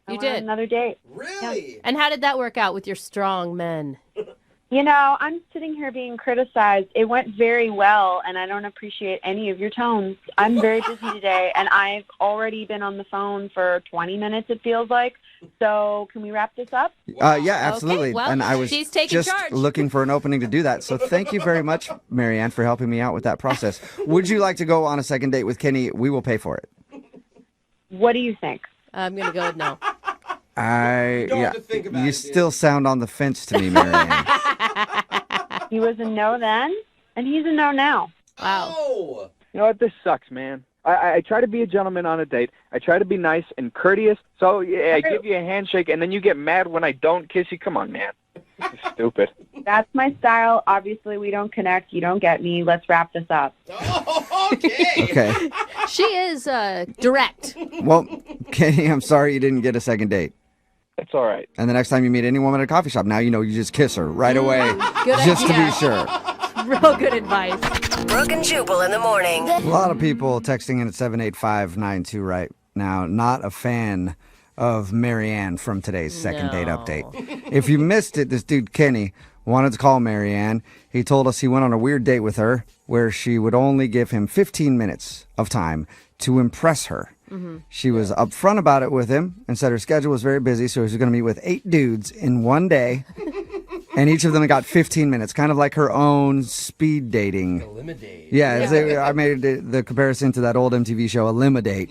You I went on did? another date. Really? And how did that work out with your strong men? You know, I'm sitting here being criticized. It went very well, and I don't appreciate any of your tones. I'm very busy today, and I've already been on the phone for 20 minutes, it feels like. So can we wrap this up? Yeah, absolutely. well, and I was she's taking just charge. looking for an opening to do that. So thank you very much, Marianne, for helping me out with that process. Would you like to go on a second date with Kenny? We will pay for it. What do you think? I'm going to go with no. don't have to think about you it, still sound on the fence to me, Marianne. He was a no then, and he's a no now. Wow. Oh. You know what? This sucks, man. I try to be a gentleman on a date. I try to be nice and courteous. So yeah, I give you a handshake, and then you get mad when I don't kiss you. Come on, man. This is stupid. That's my style. Obviously, we don't connect. You don't get me. Let's wrap this up. Oh, okay. Okay. She is direct. Well, Kenny, I'm sorry you didn't get a second date. It's all right. And the next time you meet any woman at a coffee shop, now you know you just kiss her right away, Good just to idea. be sure. Real good advice. Brooke and Jubal in the morning. A lot of people texting in at 78592 right now, not a fan of Marianne from today's second date update. If you missed it, this dude Kenny wanted to call Marianne. He told us he went on a weird date with her where she would only give him 15 minutes of time to impress her. She was upfront about it with him and said her schedule was very busy, so she was going to meet with 8 dudes in one day. And each of them got 15 minutes, kind of like her own speed dating. Eliminate. Yeah. I made the comparison to that old MTV show, Eliminate.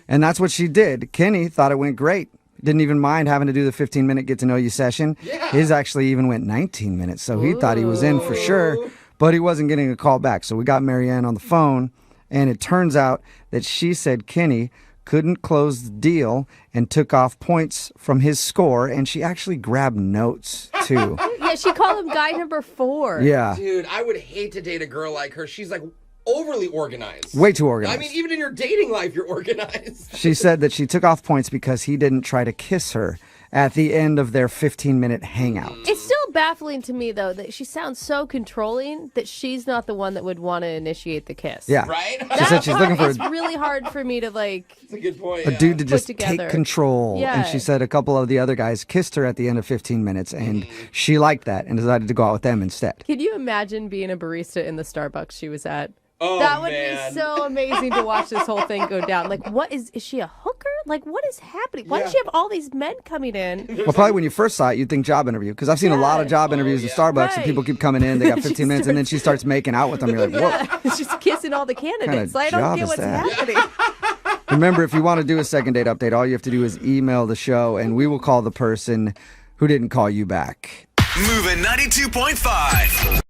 And that's what she did. Kenny thought it went great. Didn't even mind having to do the 15-minute get-to-know-you session. Yeah. His actually even went 19 minutes, so he thought he was in for sure, but he wasn't getting a call back. So we got Marianne on the phone, and it turns out that she said Kenny couldn't close the deal and took off points from his score, and she actually grabbed notes, too. Yeah, she called him guy number 4. Yeah. Dude, I would hate to date a girl like her. She's like overly organized. Way too organized. I mean, even in your dating life, you're organized. She said that she took off points because he didn't try to kiss her at the end of their 15-minute hangout. It's still baffling to me, though, that she sounds so controlling that she's not the one that would want to initiate the kiss. Yeah. Right? She said she's looking for It's really hard for me to, like... That's a good point. a dude to just together. take control. Yeah. And she said a couple of the other guys kissed her at the end of 15 minutes, and she liked that and decided to go out with them instead. Can you imagine being a barista in the Starbucks she was at? Oh, That would man. be so amazing to watch this whole thing go down. Like, what is she a hooker? Like, what is happening? Why does she have all these men coming in? Well, probably when you first saw it, you'd think job interview, because I've seen a lot of job interviews at Starbucks, and Right. people keep coming in, they got 15 minutes, and then she starts making out with them. You're like, whoa. Yeah, she's kissing all the candidates. I don't job get is what's that? happening. Remember, if you want to do a second date update, all you have to do is email the show, and we will call the person who didn't call you back. Moving 92.5.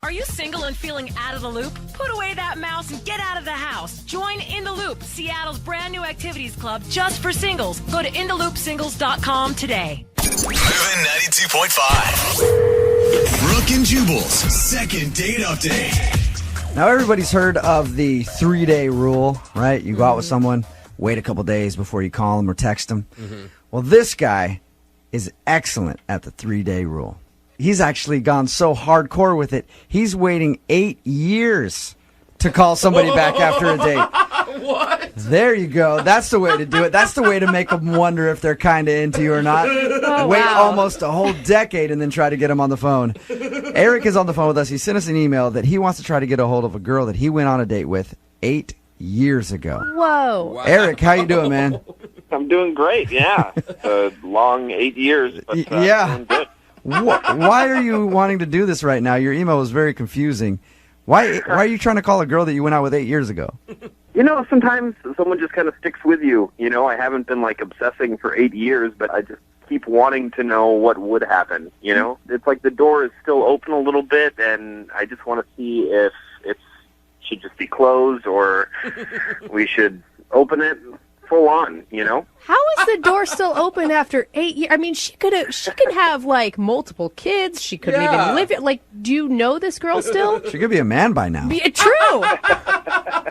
Are you single and feeling out of the loop? Put away that mouse and get out of the house. Join In the Loop, Seattle's brand new activities club just for singles. Go to intheloopsingles.com today. Moving 92.5. Brooke and Jubal's second date update. Now, everybody's heard of the 3-day rule, right? You go out with someone, wait a couple days before you call them or text them. Well, this guy is excellent at the 3-day rule. He's actually gone so hardcore with it, he's waiting 8 years to call somebody back after a date. What? There you go. That's the way to do it. That's the way to make them wonder if they're kind of into you or not. Wait almost a whole decade and then try to get them on the phone. Eric is on the phone with us. He sent us an email that he wants to try to get a hold of a girl that he went on a date with 8 years ago. Whoa. Wow. Eric, how you doing, man? I'm doing great, yeah. A long 8 years, but Yeah. doing good. Why are you wanting to do this right now? Your email was very confusing. Why are you trying to call a girl that you went out with 8 years ago? You know, sometimes someone just kind of sticks with you. You know, I haven't been like obsessing for 8 years, but I just keep wanting to know what would happen. You know, it's like the door is still open a little bit, and I just want to see if it should just be closed or we should open it full on. You know. How is the door still open after 8 years? I mean, she could have like multiple kids. She couldn't even live it. Like, do you know this girl still? She could be a man by now. True.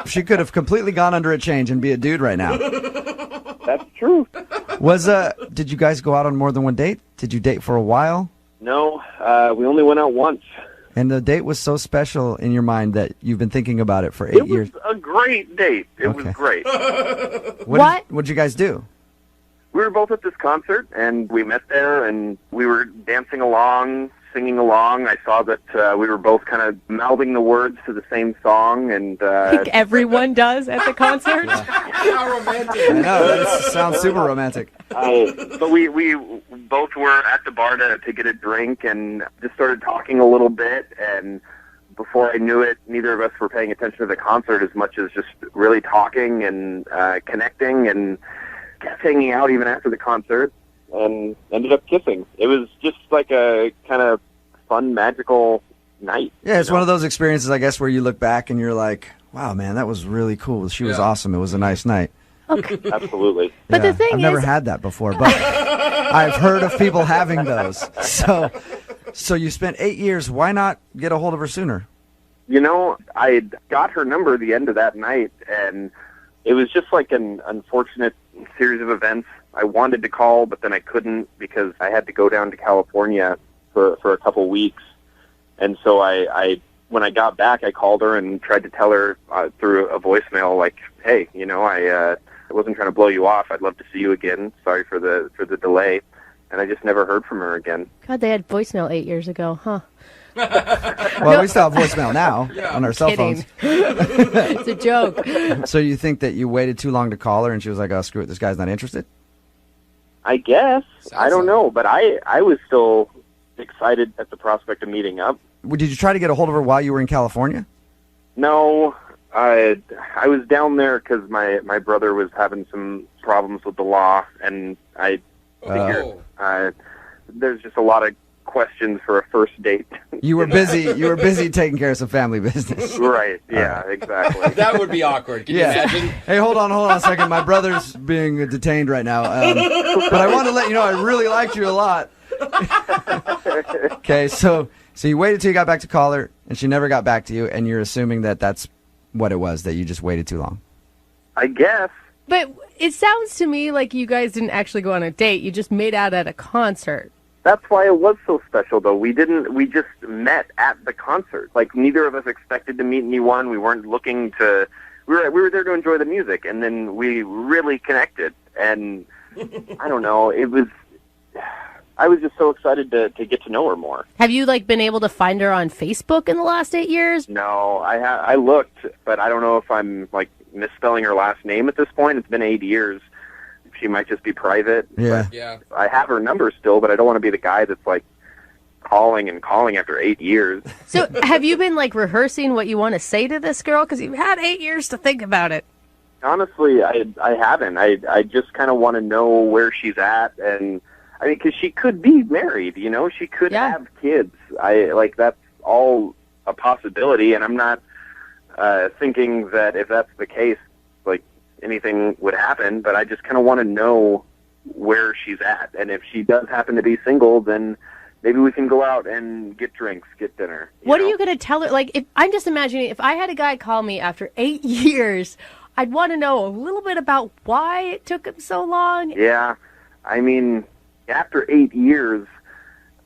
She could have completely gone under a change and be a dude right now. That's true. Did you guys go out on more than one date? Did you date for a while? No, we only went out once. And the date was so special in your mind that you've been thinking about it for 8 years. It was a great date. It was great. What'd you guys do? We were both at this concert, and we met there, and we were dancing along, singing along. I saw that we were both kind of mouthing the words to the same song, and Like everyone does at the concert. How romantic. I know, that sounds super romantic. but we both were at the bar to get a drink, and just started talking a little bit, and before I knew it, neither of us were paying attention to the concert as much as just really talking and connecting, and kept hanging out even after the concert, and ended up kissing. It was just like a kind of fun, magical night. Yeah, it's one of those experiences, I guess, where you look back and you're like, wow, man, that was really cool. She was awesome. It was a nice night. Okay. Absolutely. But the thing I've is, never had that before, but I've heard of people having those. So you spent 8 years. Why not get a hold of her sooner? You know, I got her number the end of that night, and it was just like an unfortunate series of events. I wanted to call, but then I couldn't because I had to go down to California for a couple weeks. And so I when I got back, I called her and tried to tell her through a voicemail, like, hey, you know, I wasn't trying to blow you off. I'd love to see you again. Sorry for the delay. And I just never heard from her again. God, they had voicemail 8 years ago, huh? Well, we still have voicemail now on our cell Kidding. phones. It's a joke. So you think that you waited too long to call her and she was like, oh, screw it, this guy's not interested? I guess. I don't know, but I was still excited at the prospect of meeting up. Did you try to get a hold of her while you were in California? No, I was down there because my brother was having some problems with the law, and I figured there's just a lot of questions for a first date. You were busy taking care of some family business. Right, yeah, exactly. That would be awkward. Can you imagine? Hey, hold on a second. My brother's being detained right now. But I want to let you know I really liked you a lot. Okay, so you waited till you got back to call her, and she never got back to you, and you're assuming that that's what it was, that you just waited too long. I guess. But it sounds to me like you guys didn't actually go on a date. You just made out at a concert. That's why it was so special, though. We just met at the concert. Like, neither of us expected to meet anyone. We weren't looking to... We were there to enjoy the music, and then we really connected. And, I don't know, I was just so excited to get to know her more. Have you been able to find her on Facebook in the last 8 years? No, I looked, but I don't know if I'm, misspelling her last name at this point. It's been 8 years. She might just be private. Yeah. Yeah. I have her number still, but I don't want to be the guy that's calling and calling after 8 years. So have you been rehearsing what you want to say to this girl? Because you've had 8 years to think about it. Honestly, I haven't. I just kind of want to know where she's at, and I mean, because she could be married, she could have kids. That's all a possibility, and I'm not thinking that if that's the case, like anything would happen. But I just kind of want to know where she's at, and if she does happen to be single, then maybe we can go out and get drinks, get dinner. What are you going to tell her? Like, I'm just imagining if I had a guy call me after 8 years, I'd want to know a little bit about why it took him so long. Yeah, I mean, after 8 years,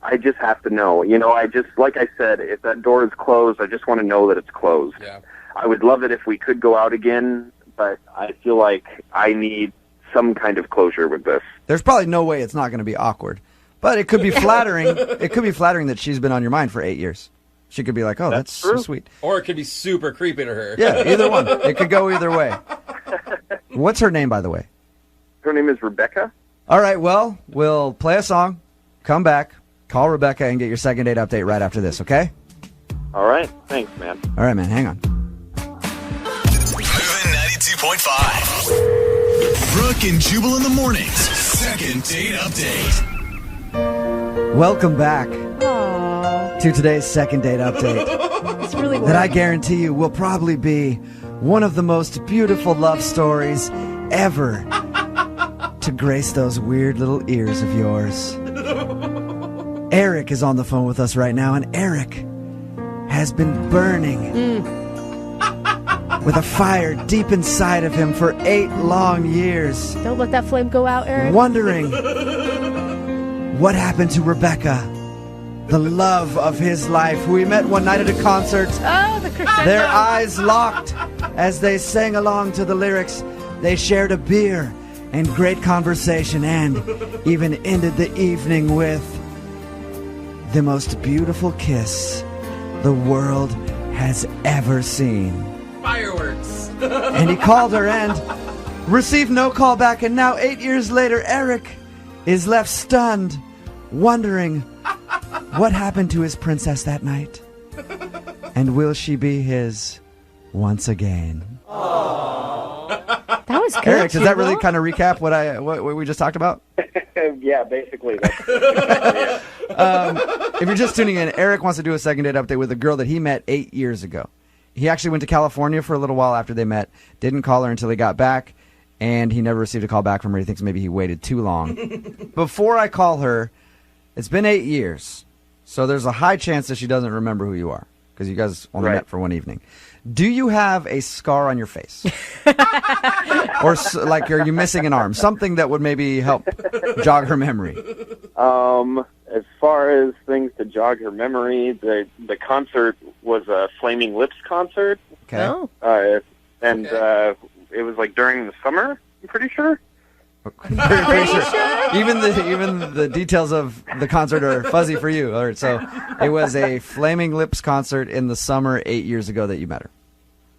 I just have to know. I just, like I said, if that door is closed, I just want to know that it's closed. Yeah. I would love it if we could go out again, but I feel like I need some kind of closure with this. There's probably no way it's not going to be awkward, but it could be flattering. It could be flattering that she's been on your mind for 8 years. She could be like, "Oh, that's so sweet." Or it could be super creepy to her. Yeah, either one. It could go either way. What's her name, by the way? Her name is Rebecca. All right, well, we'll play a song, come back, call Rebecca, and get your second date update right after this, okay? All right. Thanks, man. All right, man, hang on. Moving 92.5. Brooke and Jubal in the mornings. Second date update. Welcome back to today's second date update. It's really That I guarantee you will probably be one of the most beautiful love stories ever to grace those weird little ears of yours. Eric is on the phone with us right now, and Eric has been burning with a fire deep inside of him for 8 long years. Don't let that flame go out, Eric. Wondering what happened to Rebecca, the love of his life, who he met one night at a concert. Oh, the crescendo. Their eyes locked as they sang along to the lyrics. They shared a beer and great conversation, and even ended the evening with the most beautiful kiss the world has ever seen. Fireworks. And he called her and received no call back, and now 8 years later, Eric is left stunned, wondering what happened to his princess that night, and will she be his once again? That was good. Eric, does that really Jubal. kind of recap what we just talked about? Yeah, basically. If you're just tuning in, Eric wants to do a second date update with a girl that he met 8 years ago. He actually went to California for a little while after they met, didn't call her until he got back, and he never received a call back from her. He thinks maybe he waited too long. Before I call her, it's been 8 years, so there's a high chance that she doesn't remember who you are, because you guys only met for one evening. Do you have a scar on your face? Or like, are you missing an arm? Something that would maybe help jog her memory. As far as things to jog her memory, the concert was a Flaming Lips concert. Okay. Oh. And it was like during the summer, I'm pretty sure. Pretty sure. Even the details of the concert are fuzzy for you. All right, so it was a Flaming Lips concert in the summer 8 years ago that you met her.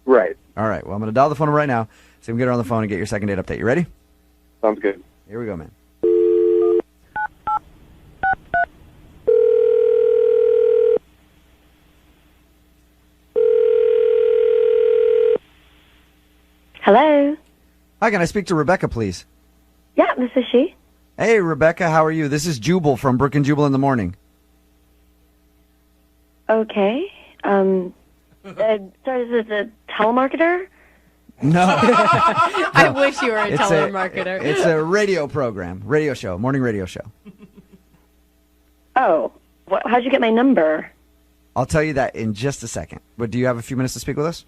Right. All right, well, I'm going to dial the phone right now so we can get her on the phone and get your second date update. You ready? Sounds good. Here we go, man. Hello. Hi, can I speak to Rebecca, please? Yeah, this is she. Hey, Rebecca, how are you? This is Jubal from Brooke and Jubal in the Morning. Okay. Sorry, this is a telemarketer? No. I wish you were a It's telemarketer. It's a radio program, radio show, morning radio show. Oh. How'd you get my number? I'll tell you that in just a second. But do you have a few minutes to speak with us?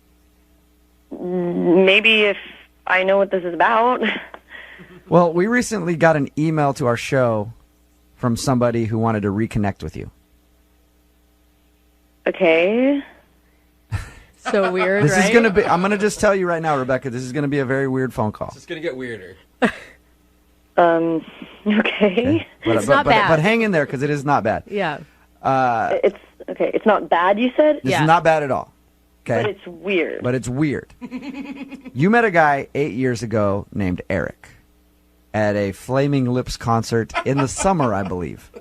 Maybe if I know what this is about. Well, we recently got an email to our show from somebody who wanted to reconnect with you. Okay. So weird, This right? is going to be, I'm going to just tell you right now, Rebecca, this is going to be a very weird phone call. It's going to get weirder. Okay. It's not bad. But hang in there because it is not bad. Yeah. It's okay. It's not bad, you said? This Yeah. is not bad at all. Okay. But it's weird. But it's weird. You met a guy 8 years ago named Eric at a Flaming Lips concert in the summer, I believe.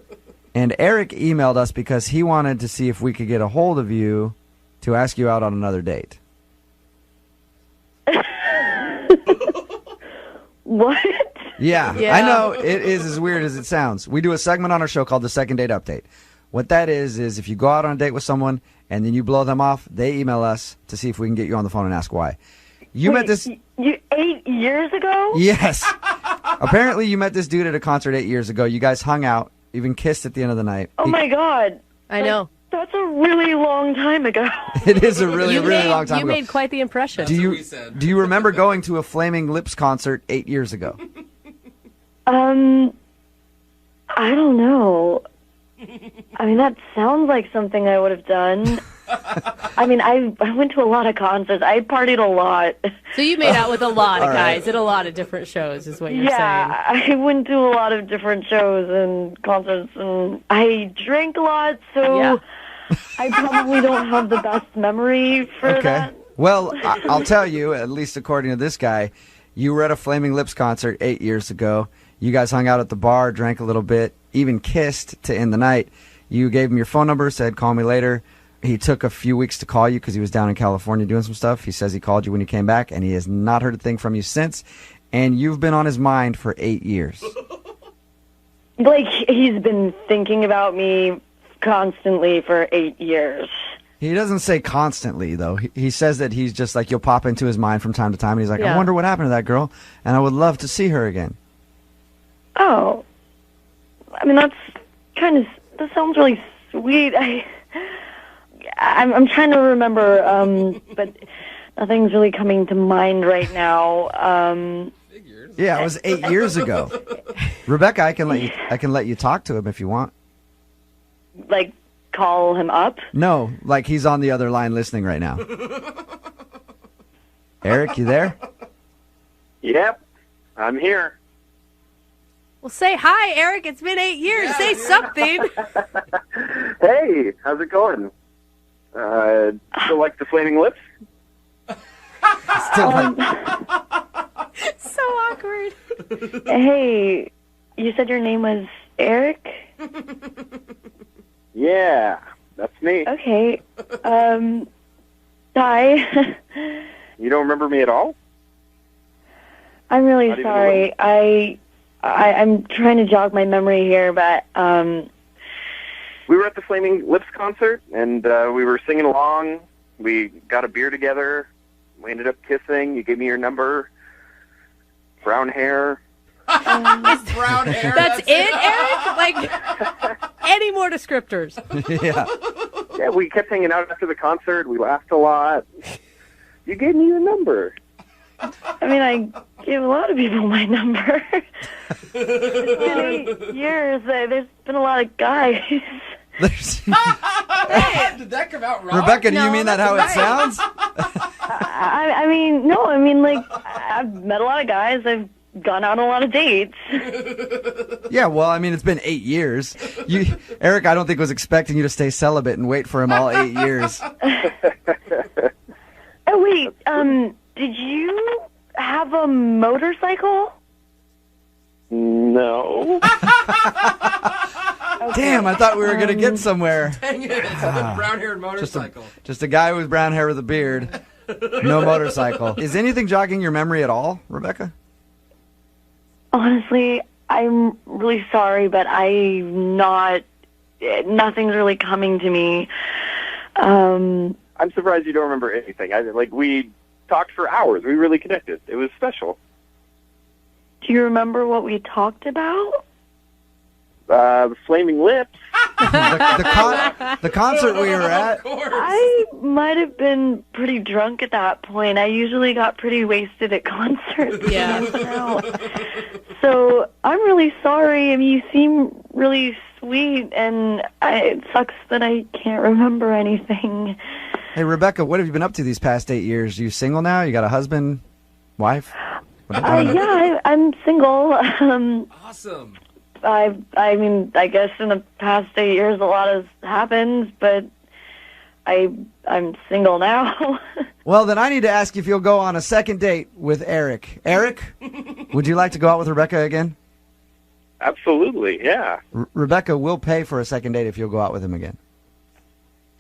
And Eric emailed us because he wanted to see if we could get a hold of you to ask you out on another date. What? Yeah, Yeah. I know it is as weird as it sounds. We do a segment on our show called the Second Date Update, What that is if you go out on a date with someone and then you blow them off, they email us to see if we can get you on the phone and ask why. You met this... You 8 years ago? Yes. Apparently you met this dude at a concert 8 years ago. You guys hung out, even kissed at the end of the night. Oh, my God. I know. That's a really long time ago. It is a really long time you ago. made quite the impression. Do you remember going to a Flaming Lips concert 8 years ago? I don't know. I mean, that sounds like something I would have done. I mean, I went to a lot of concerts. I partied a lot. So you made out with a lot of All guys right. at a lot of different shows, is what you're Yeah, I went to a lot of different shows and concerts, and I drank a lot, so Yeah. I probably don't have the best memory for that. Well, I'll tell you, at least according to this guy, you were at a Flaming Lips concert 8 years ago. You guys hung out at the bar, drank a little bit, even kissed to end the night. You gave him your phone number, said, call me later. He took a few weeks to call you because he was down in California doing some stuff. He says he called you when he came back, and he has not heard a thing from you since. And you've been on his mind for 8 years. Like, he's been thinking about me constantly for 8 years. He doesn't say constantly, though. He says that he's just like, you'll pop into his mind from time to time. And he's like, I Yeah. wonder what happened to that girl, and I would love to see her again. Oh. I mean, that sounds really sweet. I'm trying to remember, but nothing's really coming to mind right now. Yeah, it was 8 years ago. Rebecca, I can let you talk to him if you want. Like, call him up? No, like he's on the other line listening right now. Eric, you there? Yep, I'm here. Well, say hi, Eric. It's been 8 years. Say something. Hey, how's it going? Still like the Flaming Lips? Still like, So awkward. Hey, you said your name was Eric? Yeah, that's me. Okay. Hi. You don't remember me at all? I'm really Not even a sorry. I'm trying to jog my memory here, but We were at the Flaming Lips concert, and we were singing along. We got a beer together. We ended up kissing. You gave me your number. Brown hair. Brown hair. That's it, Eric? Like, any more descriptors? yeah. Yeah, we kept hanging out after the concert. We laughed a lot. You gave me your number. I mean, I gave a lot of people my number. It's been 8 years. There's been a lot of guys. Did that come out wrong? Rebecca, do you No, mean that how it sounds? I mean, no. I mean, like, I've met a lot of guys. I've gone on a lot of dates. Yeah, well, I mean, it's been 8 years. Eric, I don't think was expecting you to stay celibate and wait for him all 8 years. Oh, wait. Did you have a motorcycle? No. Damn, I thought we were going to get somewhere. Dang it, it's a brown-haired motorcycle. Just a guy with brown hair with a beard. No motorcycle. Is anything jogging your memory at all, Rebecca? Honestly, I'm really sorry, but nothing's really coming to me. I'm surprised you don't remember anything. We talked for hours. We really connected. It was special. Do you remember what we talked about? The Flaming Lips. The concert we were at. Of course. I might have been pretty drunk at that point. I usually got pretty wasted at concerts. Yeah. when I went out. So I'm really sorry. I mean, you seem really sweet, and it sucks that I can't remember anything. Hey, Rebecca, what have you been up to these past 8 years? You single now? You got a husband, wife? Yeah, I'm single. Awesome. I mean, I guess in the past 8 years a lot has happened, but I'm single now. Well, then I need to ask you if you'll go on a second date with Eric. Eric, would you like to go out with Rebecca again? Absolutely, yeah. Rebecca will pay for a second date if you'll go out with him again.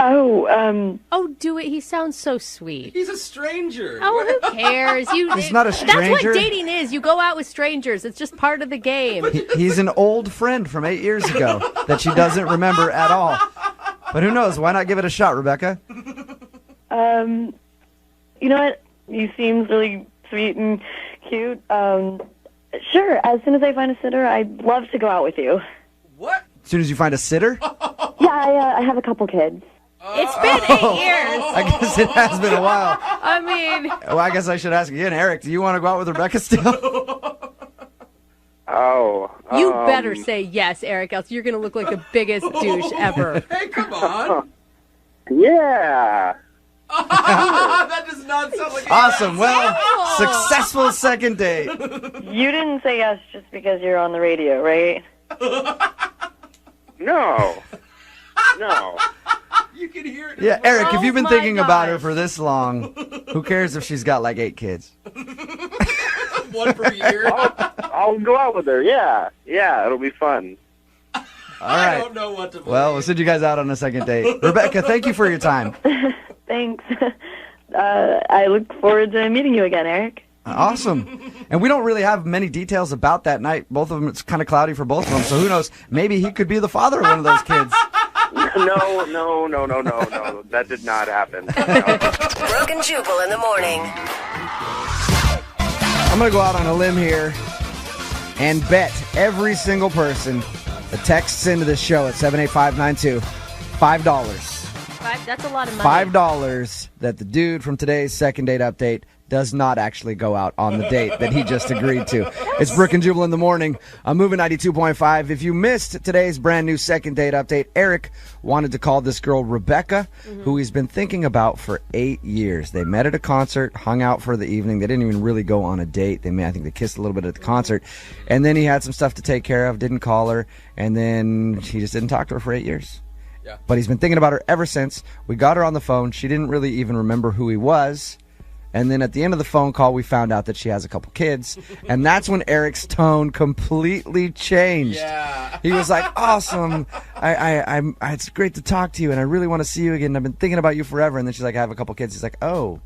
Oh, do it. He sounds so sweet. He's a stranger. Oh, who cares? He's not a That's stranger. what dating is. You go out with strangers. It's just part of the game. He's an old friend from 8 years ago that she doesn't remember at all. But who knows? Why not give it a shot, Rebecca? You know what? He seems really sweet and cute. Sure, as soon as I find a sitter, I'd love to go out with you. What? As soon as you find a sitter? Yeah, I have a couple kids. It's been 8 years. I guess it has been a while. I mean, Well, I guess I should ask again. Eric, do you want to go out with Rebecca still? you better say yes, Eric, else you're going to look like the biggest douche ever. Hey, come on. Yeah. That does not sound like Awesome. Well, successful second date. You didn't say yes just because you're on the radio, right? No. You can hear it. Yeah, Eric, if you've been my thinking about her gosh. for this long, who cares if she's got like 8 kids? One per year. I'll go out with her. Yeah, it'll be fun. All I right. don't know what to believe. Well, we'll send you guys out on a second date. Rebecca, thank you for your time. Thanks. I look forward to meeting you again, Eric. Awesome. And we don't really have many details about that night. Both of them, it's kind of cloudy for both of them. So who knows? Maybe he could be the father of one of those kids. No. That did not happen. Brooke and Jubal in the morning. I'm going to go out on a limb here and bet every single person that texts into this show at 78592 $5. That's a lot of money. $5 that the dude from today's second date update does not actually go out on the date that he just agreed to. It's Brooke and Jubal in the morning. I'm moving 92.5. If you missed today's brand new second date update, Eric wanted to call this girl Rebecca, who he's been thinking about for 8 years. They met at a concert, hung out for the evening. They didn't even really go on a date. I think they kissed a little bit at the concert. And then he had some stuff to take care of, didn't call her, and then he just didn't talk to her for 8 years. Yeah. But he's been thinking about her ever since. We got her on the phone. She didn't really even remember who he was. And then at the end of the phone call, we found out that she has a couple kids. And that's when Eric's tone completely changed. Yeah. He was like, awesome. It's great to talk to you, and I really want to see you again. I've been thinking about you forever. And then she's like, I have a couple kids. He's like, oh.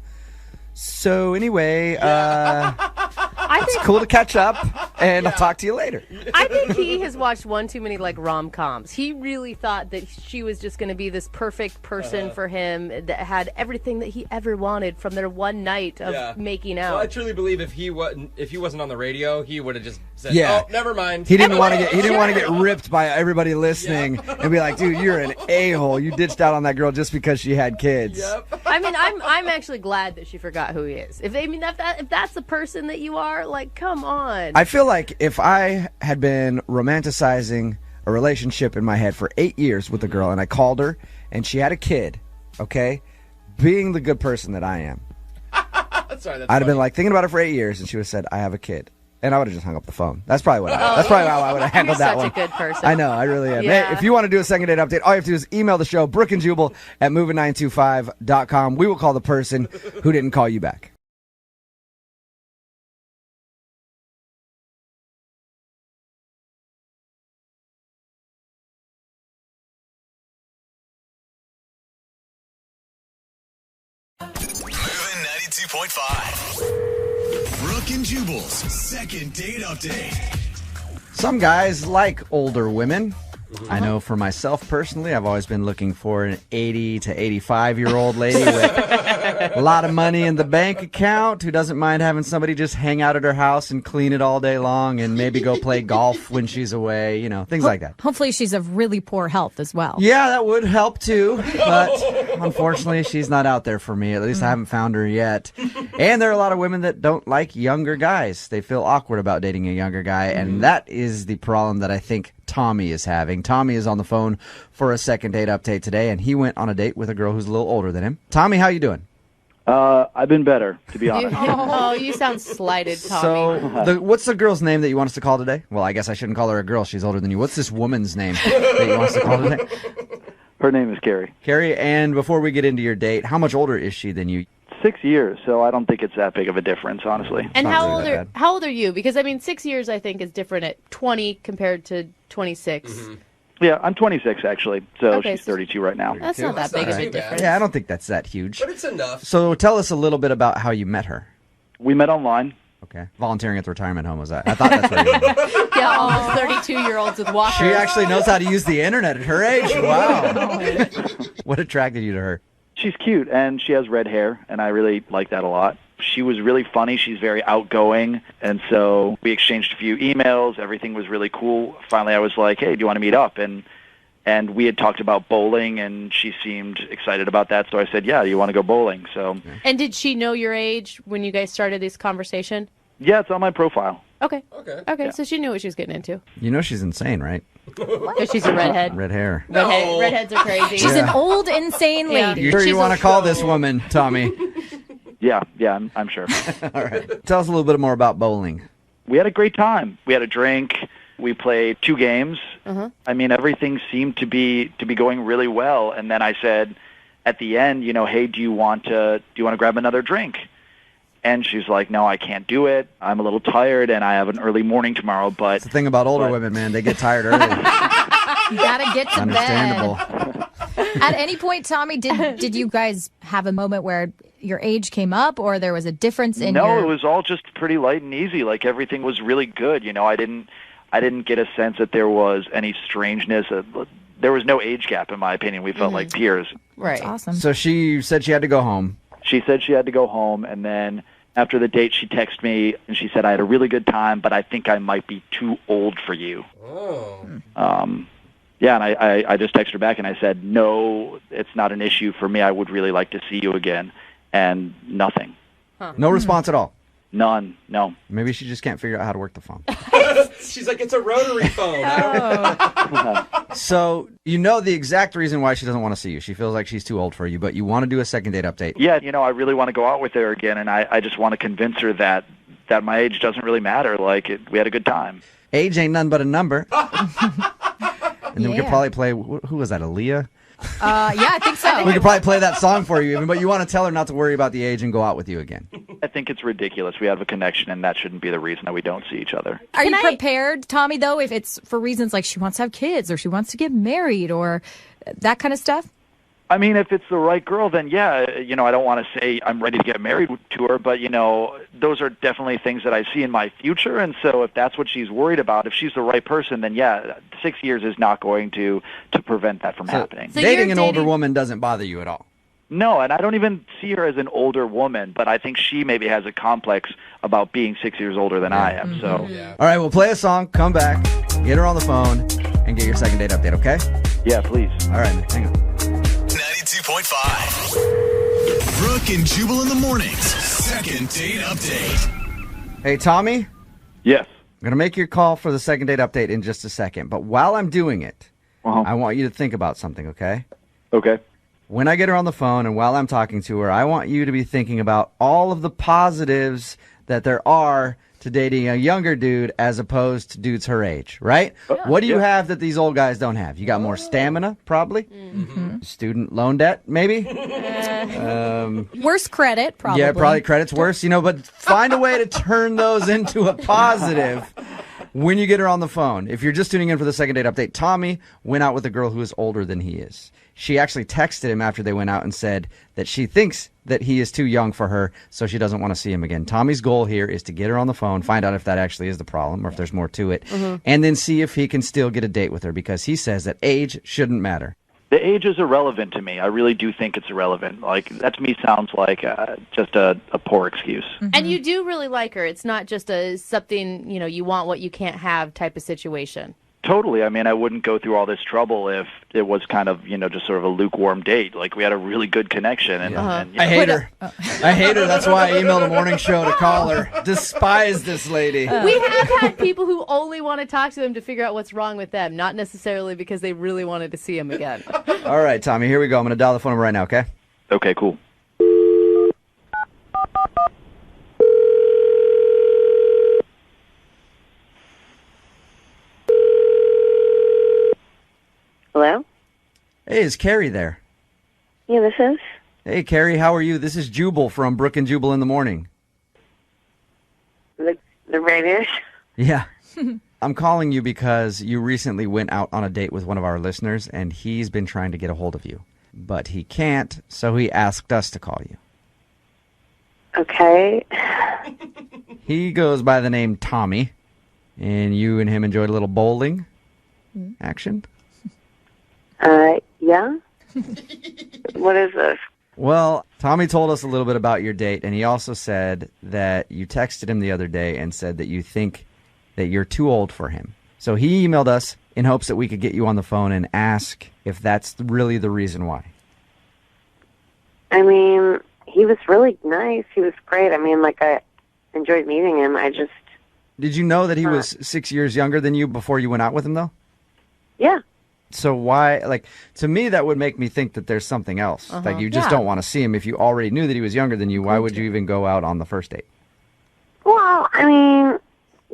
So anyway, it's cool to catch up, and I'll talk to you later. I think he has watched one too many rom-coms. He really thought that she was just going to be this perfect person for him that had everything that he ever wanted from their one night of making out. Well, I truly believe if he wasn't on the radio, he would have just said, Yeah. "Oh, never mind." He didn't want to get ripped by everybody listening and be like, dude, you're an a-hole. You ditched out on that girl just because she had kids. Yep. I mean, I'm actually glad that she forgot who he is. If that's the person that you are, like, come on. I feel like if I had been romanticizing a relationship in my head for 8 years with a girl and I called her and she had a kid, okay, being the good person that I am, Sorry, I'd have been like thinking about it for 8 years and she would have said, I have a kid. And I would have just hung up the phone. That's probably that's probably how I would have handled that You're one. such a good person. I know, I really am. Yeah. Hey, if you want to do a second date update, all you have to do is email the show, Brooke and Jubal at moving925.com. We will call the person who didn't call you back. Moving 92.5. Brooke and Jubal's second date update. Some guys like older women. I know for myself personally, I've always been looking for an 80 to 85-year-old lady with a lot of money in the bank account who doesn't mind having somebody just hang out at her house and clean it all day long and maybe go play golf when she's away, things like that. Hopefully she's of really poor health as well. Yeah, that would help too, but unfortunately she's not out there for me. At least I haven't found her yet. And there are a lot of women that don't like younger guys. They feel awkward about dating a younger guy, and that is the problem that I think Tommy is having. Tommy is on the phone for a second date update today, and he went on a date with a girl who's a little older than him. Tommy, how you doing? I've been better, to be honest. Oh, you sound slighted, Tommy. So, what's the girl's name that you want us to call today? Well, I guess I shouldn't call her a girl. She's older than you. What's this woman's name that you want us to call today? Her name is Carrie. Carrie, and before we get into your date, how much older is she than you? 6 years, so I don't think it's that big of a difference, honestly. And Not how really that bad. how old are you? Because 6 years I think is different at 20 compared to 26. Yeah, I'm 26 actually, so Okay, she's 32 right now. That's not that big of a too bad. difference. Yeah, I don't think that's that huge. But it's enough. So tell us a little bit about how you met her. We met online. Okay. Volunteering at the retirement home was that? I thought that's what you meant. Yeah, almost 32-year-olds with walkers. She actually knows how to use the internet at her age. Wow. What attracted you to her? She's cute, and she has red hair, and I really like that a lot. She was really funny. She's very outgoing, and so we exchanged a few emails. Everything was really cool. Finally, I was like, hey, do you want to meet up? And we had talked about bowling, and she seemed excited about that, so I said, yeah, you want to go bowling? So, And did she know your age when you guys started this conversation? yeah, it's on my profile. Okay. Okay. Yeah. So she knew what she was getting into. You know she's insane, right? Because she's a redhead. Red hair. No. Redheads are crazy. She's an old, insane Yeah. lady. You sure She's you want to call this woman, Tommy? Yeah, I'm sure. All right. Tell us a little bit more about bowling. We had a great time. We had a drink. We played 2 games. I mean, everything seemed to be going really well. And then I said, at the end, hey, do you want to grab another drink? And she's like, no, I can't do it. I'm a little tired, and I have an early morning tomorrow. But It's the thing about older women, man. They get tired early. You gotta get to Understandable. bed. At any point, Tommy, did you guys have a moment where your age came up, or there was a difference in no, your... it was all just pretty light and easy. Like everything was really good. I didn't get a sense that there was any strangeness. There was no age gap, in my opinion. We felt like peers. Right. That's awesome. So she said she had to go home. She said she had to go home, and then after the date, she texted me, and she said, I had a really good time, but I think I might be too old for you. Oh. Yeah, and I just texted her back, and I said, no, it's not an issue for me. I would really like to see you again. And nothing. No response at all. None. No. Maybe she just can't figure out how to work the phone. She's like, it's a rotary phone. I don't So you know the exact reason why she doesn't want to see you. She feels like she's too old for you, but you want to do a second date update. Yeah, I really want to go out with her again, and I just want to convince her that my age doesn't really matter. We had a good time. Age ain't none but a number. And then we could Yeah. probably play, who was that, Aaliyah? Yeah, I think so. We could probably play that song for you, even, but you want to tell her not to worry about the age and go out with you again. I think it's ridiculous. We have a connection, and that shouldn't be the reason that we don't see each other. Are you prepared, Tommy, though, if it's for reasons like she wants to have kids or she wants to get married or that kind of stuff? I mean, if it's the right girl, then yeah, I don't want to say I'm ready to get married to her, but, those are definitely things that I see in my future. And so if that's what she's worried about, if she's the right person, then yeah, 6 years is not going to prevent that from happening. So Dating you're an older dating- woman doesn't bother you at all. No, and I don't even see her as an older woman, but I think she maybe has a complex about being 6 years older than I am. So, All right, we'll play a song, come back, get her on the phone, and get your second date update, okay? yeah, please. All right, hang on. 92.5. Brooke and Jubal in the mornings. Second date update. Hey, Tommy, Yes. I'm going to make your call for the second date update in just a second, but while I'm doing it, Uh-huh. I want you to think about something, okay? Okay. When I get her on the phone and while I'm talking to her, I want you to be thinking about all of the positives that there are to dating a younger dude as opposed to dudes her age, right? What do you have that these old guys don't have? You got more stamina, probably? Student loan debt, maybe? Worse credit, probably. Yeah, probably credit's worse, but find a way to turn those into a positive when you get her on the phone. If you're just tuning in for the second date update, Tommy went out with a girl who is older than he is. She actually texted him after they went out and said that she thinks that he is too young for her, so she doesn't want to see him again. Tommy's goal here is to get her on the phone, find out if that actually is the problem or if there's more to it, and then see if he can still get a date with her because he says that age shouldn't matter. The age is irrelevant to me. I really do think it's irrelevant. That to me sounds like just a poor excuse. And you do really like her. It's not just something, you want what you can't have type of situation. Totally. I mean, I wouldn't go through all this trouble if it was kind of, just sort of a lukewarm date. We had a really good connection. And, I hate her. I hate her. That's why I emailed a morning show to call her. Despise this lady. We have had people who only want to talk to him to figure out what's wrong with them, not necessarily because they really wanted to see him again. All right, Tommy, here we go. I'm going to dial the phone number right now, okay? Okay, cool. Hello? Hey, is Carrie there? Yeah, this is. Hey, Carrie, how are you? This is Jubal from Brooke and Jubal in the morning. The radio. Yeah. I'm calling you because you recently went out on a date with one of our listeners, and he's been trying to get a hold of you. But he can't, so he asked us to call you. Okay. He goes by the name Tommy, and you and him enjoyed a little bowling action. Yeah? What is this? Well, Tommy told us a little bit about your date, and he also said that you texted him the other day and said that you think that you're too old for him. So he emailed us in hopes that we could get you on the phone and ask if that's really the reason why. I mean, he was really nice. He was great. I mean, like, I enjoyed meeting him. I just... Did you know that he was 6 years younger than you before you went out with him, though? Yeah. So why, like, to me, that would make me think that there's something else. Like, you just don't want to see him. If you already knew that he was younger than you, why would you even go out on the first date? Well, I mean,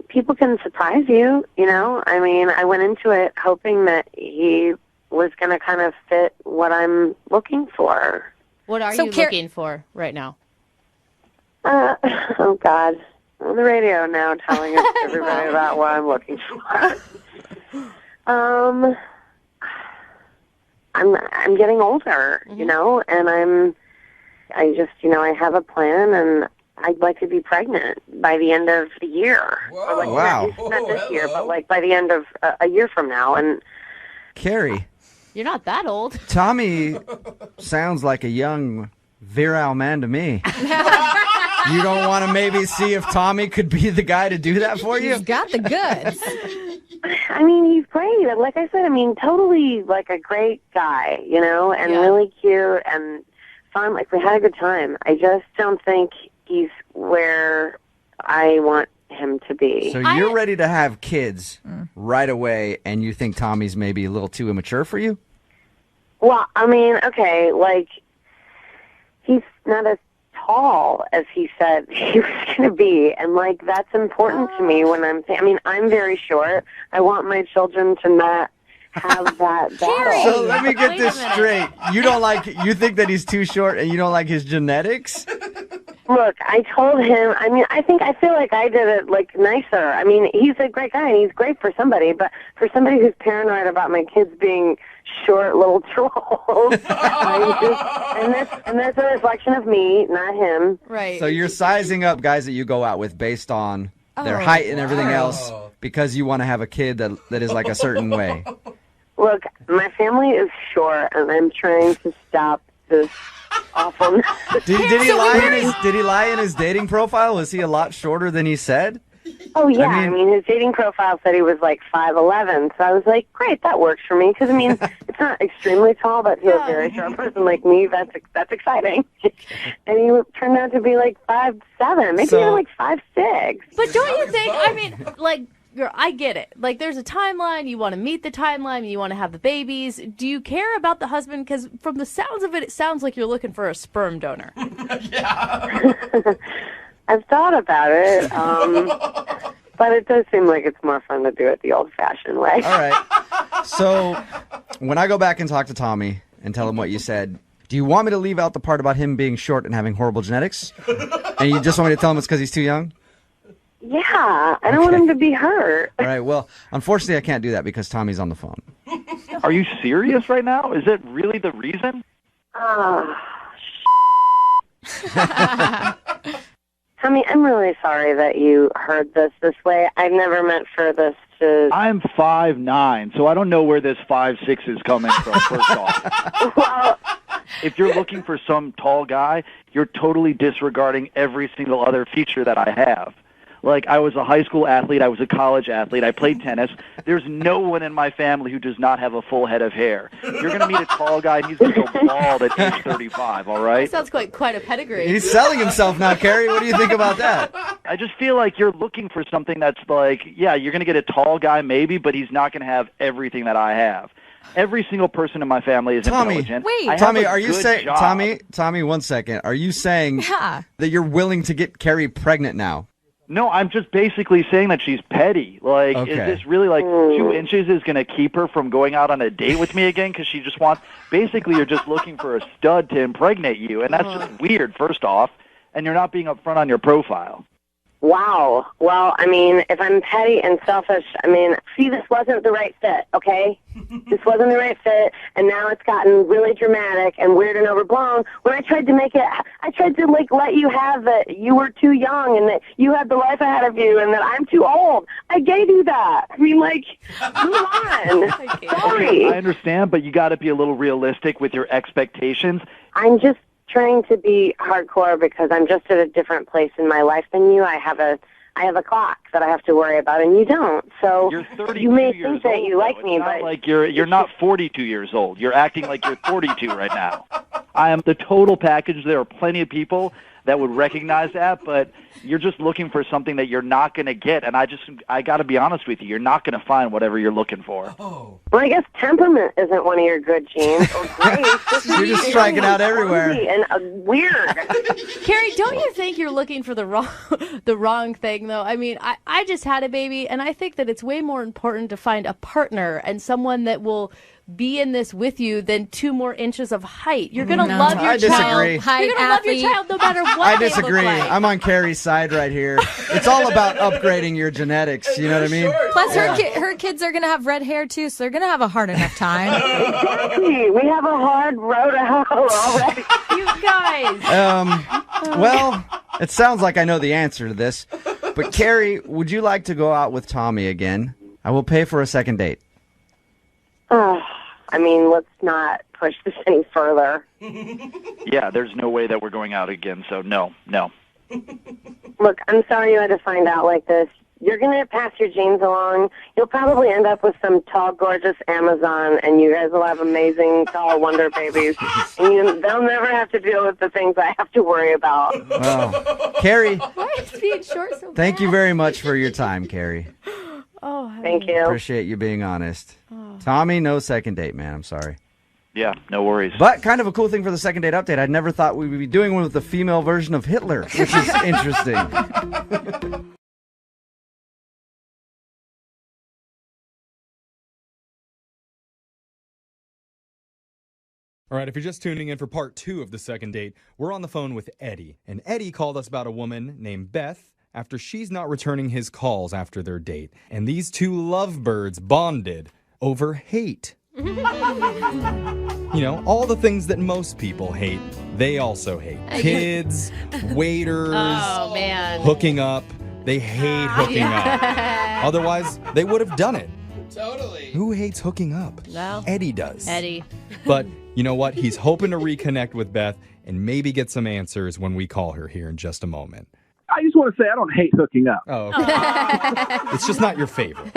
people can surprise you, you know? I mean, I went into it hoping that he was going to kind of fit what I'm looking for. What are you looking for right now? Oh, God. I'm on the radio now telling everybody about what I'm looking for. I'm getting older, you know, and I have a plan, and I'd like to be pregnant by the end of the year. Or like, Wow. Not this year, but like by the end of a year from now. And Carrie, You're not that old. Tommy sounds like a young, virile man to me. You don't want to maybe see if Tommy could be the guy to do that for you? He's got the goods. I mean, he's great. Like I said, I mean, totally like a great guy, you know, and really cute and fun. Like, we had a good time. I just don't think he's where I want him to be. So you're ready to have kids right away, and you think Tommy's maybe a little too immature for you? Well, I mean, okay, like, he's not as tall as he said he was going to be, and like, that's important to me when I'm very short. I want my children to not have that battle. So let me get this straight. You think that he's too short, and you don't like his genetics? Look, I told him, I feel like I did it, like, nicer. I mean, he's a great guy, and he's great for somebody, but for somebody who's paranoid about my kids being short little trolls, and that's a reflection of me, not him. Right. So you're sizing up guys that you go out with based on their height and everything else because you want to have a kid that is like a certain way. Look, my family is short, and I'm trying to stop this awfulness. Did he lie in his dating profile? Was he a lot shorter than he said? Oh, yeah. I mean, his dating profile said he was like 5'11", so I was like, great, that works for me. Because, I mean, it's not extremely tall, but to a very short person like me, that's exciting. And he turned out to be like 5'7", maybe even like 5'6". But don't you think, I mean, like, I get it. Like, there's a timeline. You want to meet the timeline. You want to have the babies. Do you care about the husband? Because from the sounds of it, it sounds like you're looking for a sperm donor. I've thought about it, but it does seem like it's more fun to do it the old-fashioned way. All right. So when I go back and talk to Tommy and tell him what you said, do you want me to leave out the part about him being short and having horrible genetics? And you just want me to tell him it's because he's too young? Yeah, I don't want him to be hurt. All right, well, unfortunately, I can't do that because Tommy's on the phone. Are you serious right now? Is it really the reason? Tommy, I'm really sorry that you heard this way. I've never meant for this to... I'm 5'9", so I don't know where this 5'6" is coming from, first off. Well, if you're looking for some tall guy, you're totally disregarding every single other feature that I have. Like, I was a high school athlete. I was a college athlete. I played tennis. There's no one in my family who does not have a full head of hair. You're going to meet a tall guy, and he's going to go bald at age 35, all right? Sounds quite a pedigree. He's selling himself now, Carrie. What do you think about that? I just feel like you're looking for something that's like, yeah, you're going to get a tall guy maybe, but he's not going to have everything that I have. Every single person in my family is intelligent. Wait. Tommy, are you saying... Tommy, 1 second. Are you saying that you're willing to get Carrie pregnant now? No, I'm just basically saying that she's petty. Like, Is this really like 2 inches is going to keep her from going out on a date with me again? Because she just wants, basically you're just looking for a stud to impregnate you. And that's just weird, first off. And you're not being upfront on your profile. Wow. Well, I mean, if I'm petty and selfish, I mean, see, this wasn't the right fit, okay? This wasn't the right fit, and now it's gotten really dramatic and weird and overblown. When I tried to make it, I tried to, like, let you have that you were too young and that you had the life ahead of you and that I'm too old. I gave you that. I mean, like, move on. Sorry. I understand, but you got to be a little realistic with your expectations. I'm just trying to be hardcore because I'm just at a different place in my life than you. I have a clock that I have to worry about, and you don't. So You're 32 you may years think that old, you like though. me, It's but not like you're not 42 years old. You're acting like you're 42 right now. I am the total package. There are plenty of people that would recognize that, but you're just looking for something that you're not going to get. And I got to be honest with you, you're not going to find whatever you're looking for. well, I guess temperament isn't one of your good genes. Or grace. You're just striking out everywhere. And weird. Carrie, don't you think you're looking for the wrong thing, though? I mean, I just had a baby, and I think that it's way more important to find a partner and someone that will be in this with you than 2 more inches of height. You're going to love your I child. disagree. You're going to love your child no matter what I they look disagree. like. I'm on Carrie's side right here. It's all about upgrading your genetics. You know what I mean? Plus, her kids are going to have red hair, too, so they're going to have a hard enough time. Exactly. We have a hard road to hoe already. You guys. Well, it sounds like I know the answer to this. But Carrie, would you like to go out with Tommy again? I will pay for a second date. I mean, let's not push this any further. Yeah, there's no way that we're going out again, so no. Look, I'm sorry you had to find out like this. You're going to pass your genes along. You'll probably end up with some tall, gorgeous Amazon, and you guys will have amazing, tall wonder babies. And they'll never have to deal with the things I have to worry about. Oh. Carrie, Why is being short so thank you very much for your time, Carrie. Oh, Thank you. Appreciate you being honest. Tommy, no second date, man. I'm sorry. Yeah, no worries. But kind of a cool thing for the second date update. I never thought we would be doing one with the female version of Hitler, which is interesting. All right, if you're just tuning in for part 2 of the second date, we're on the phone with Eddie. And Eddie called us about a woman named Beth after she's not returning his calls after their date. And these 2 lovebirds bonded over hate. You know, all the things that most people hate, they also hate. Kids, waiters, hooking up. They hate hooking up. Otherwise, they would have done it. Totally. Who hates hooking up? Well, Eddie does. Eddie. But you know what? He's hoping to reconnect with Beth and maybe get some answers when we call her here in just a moment. I just want to say I don't hate hooking up. Oh, okay. It's just not your favorite.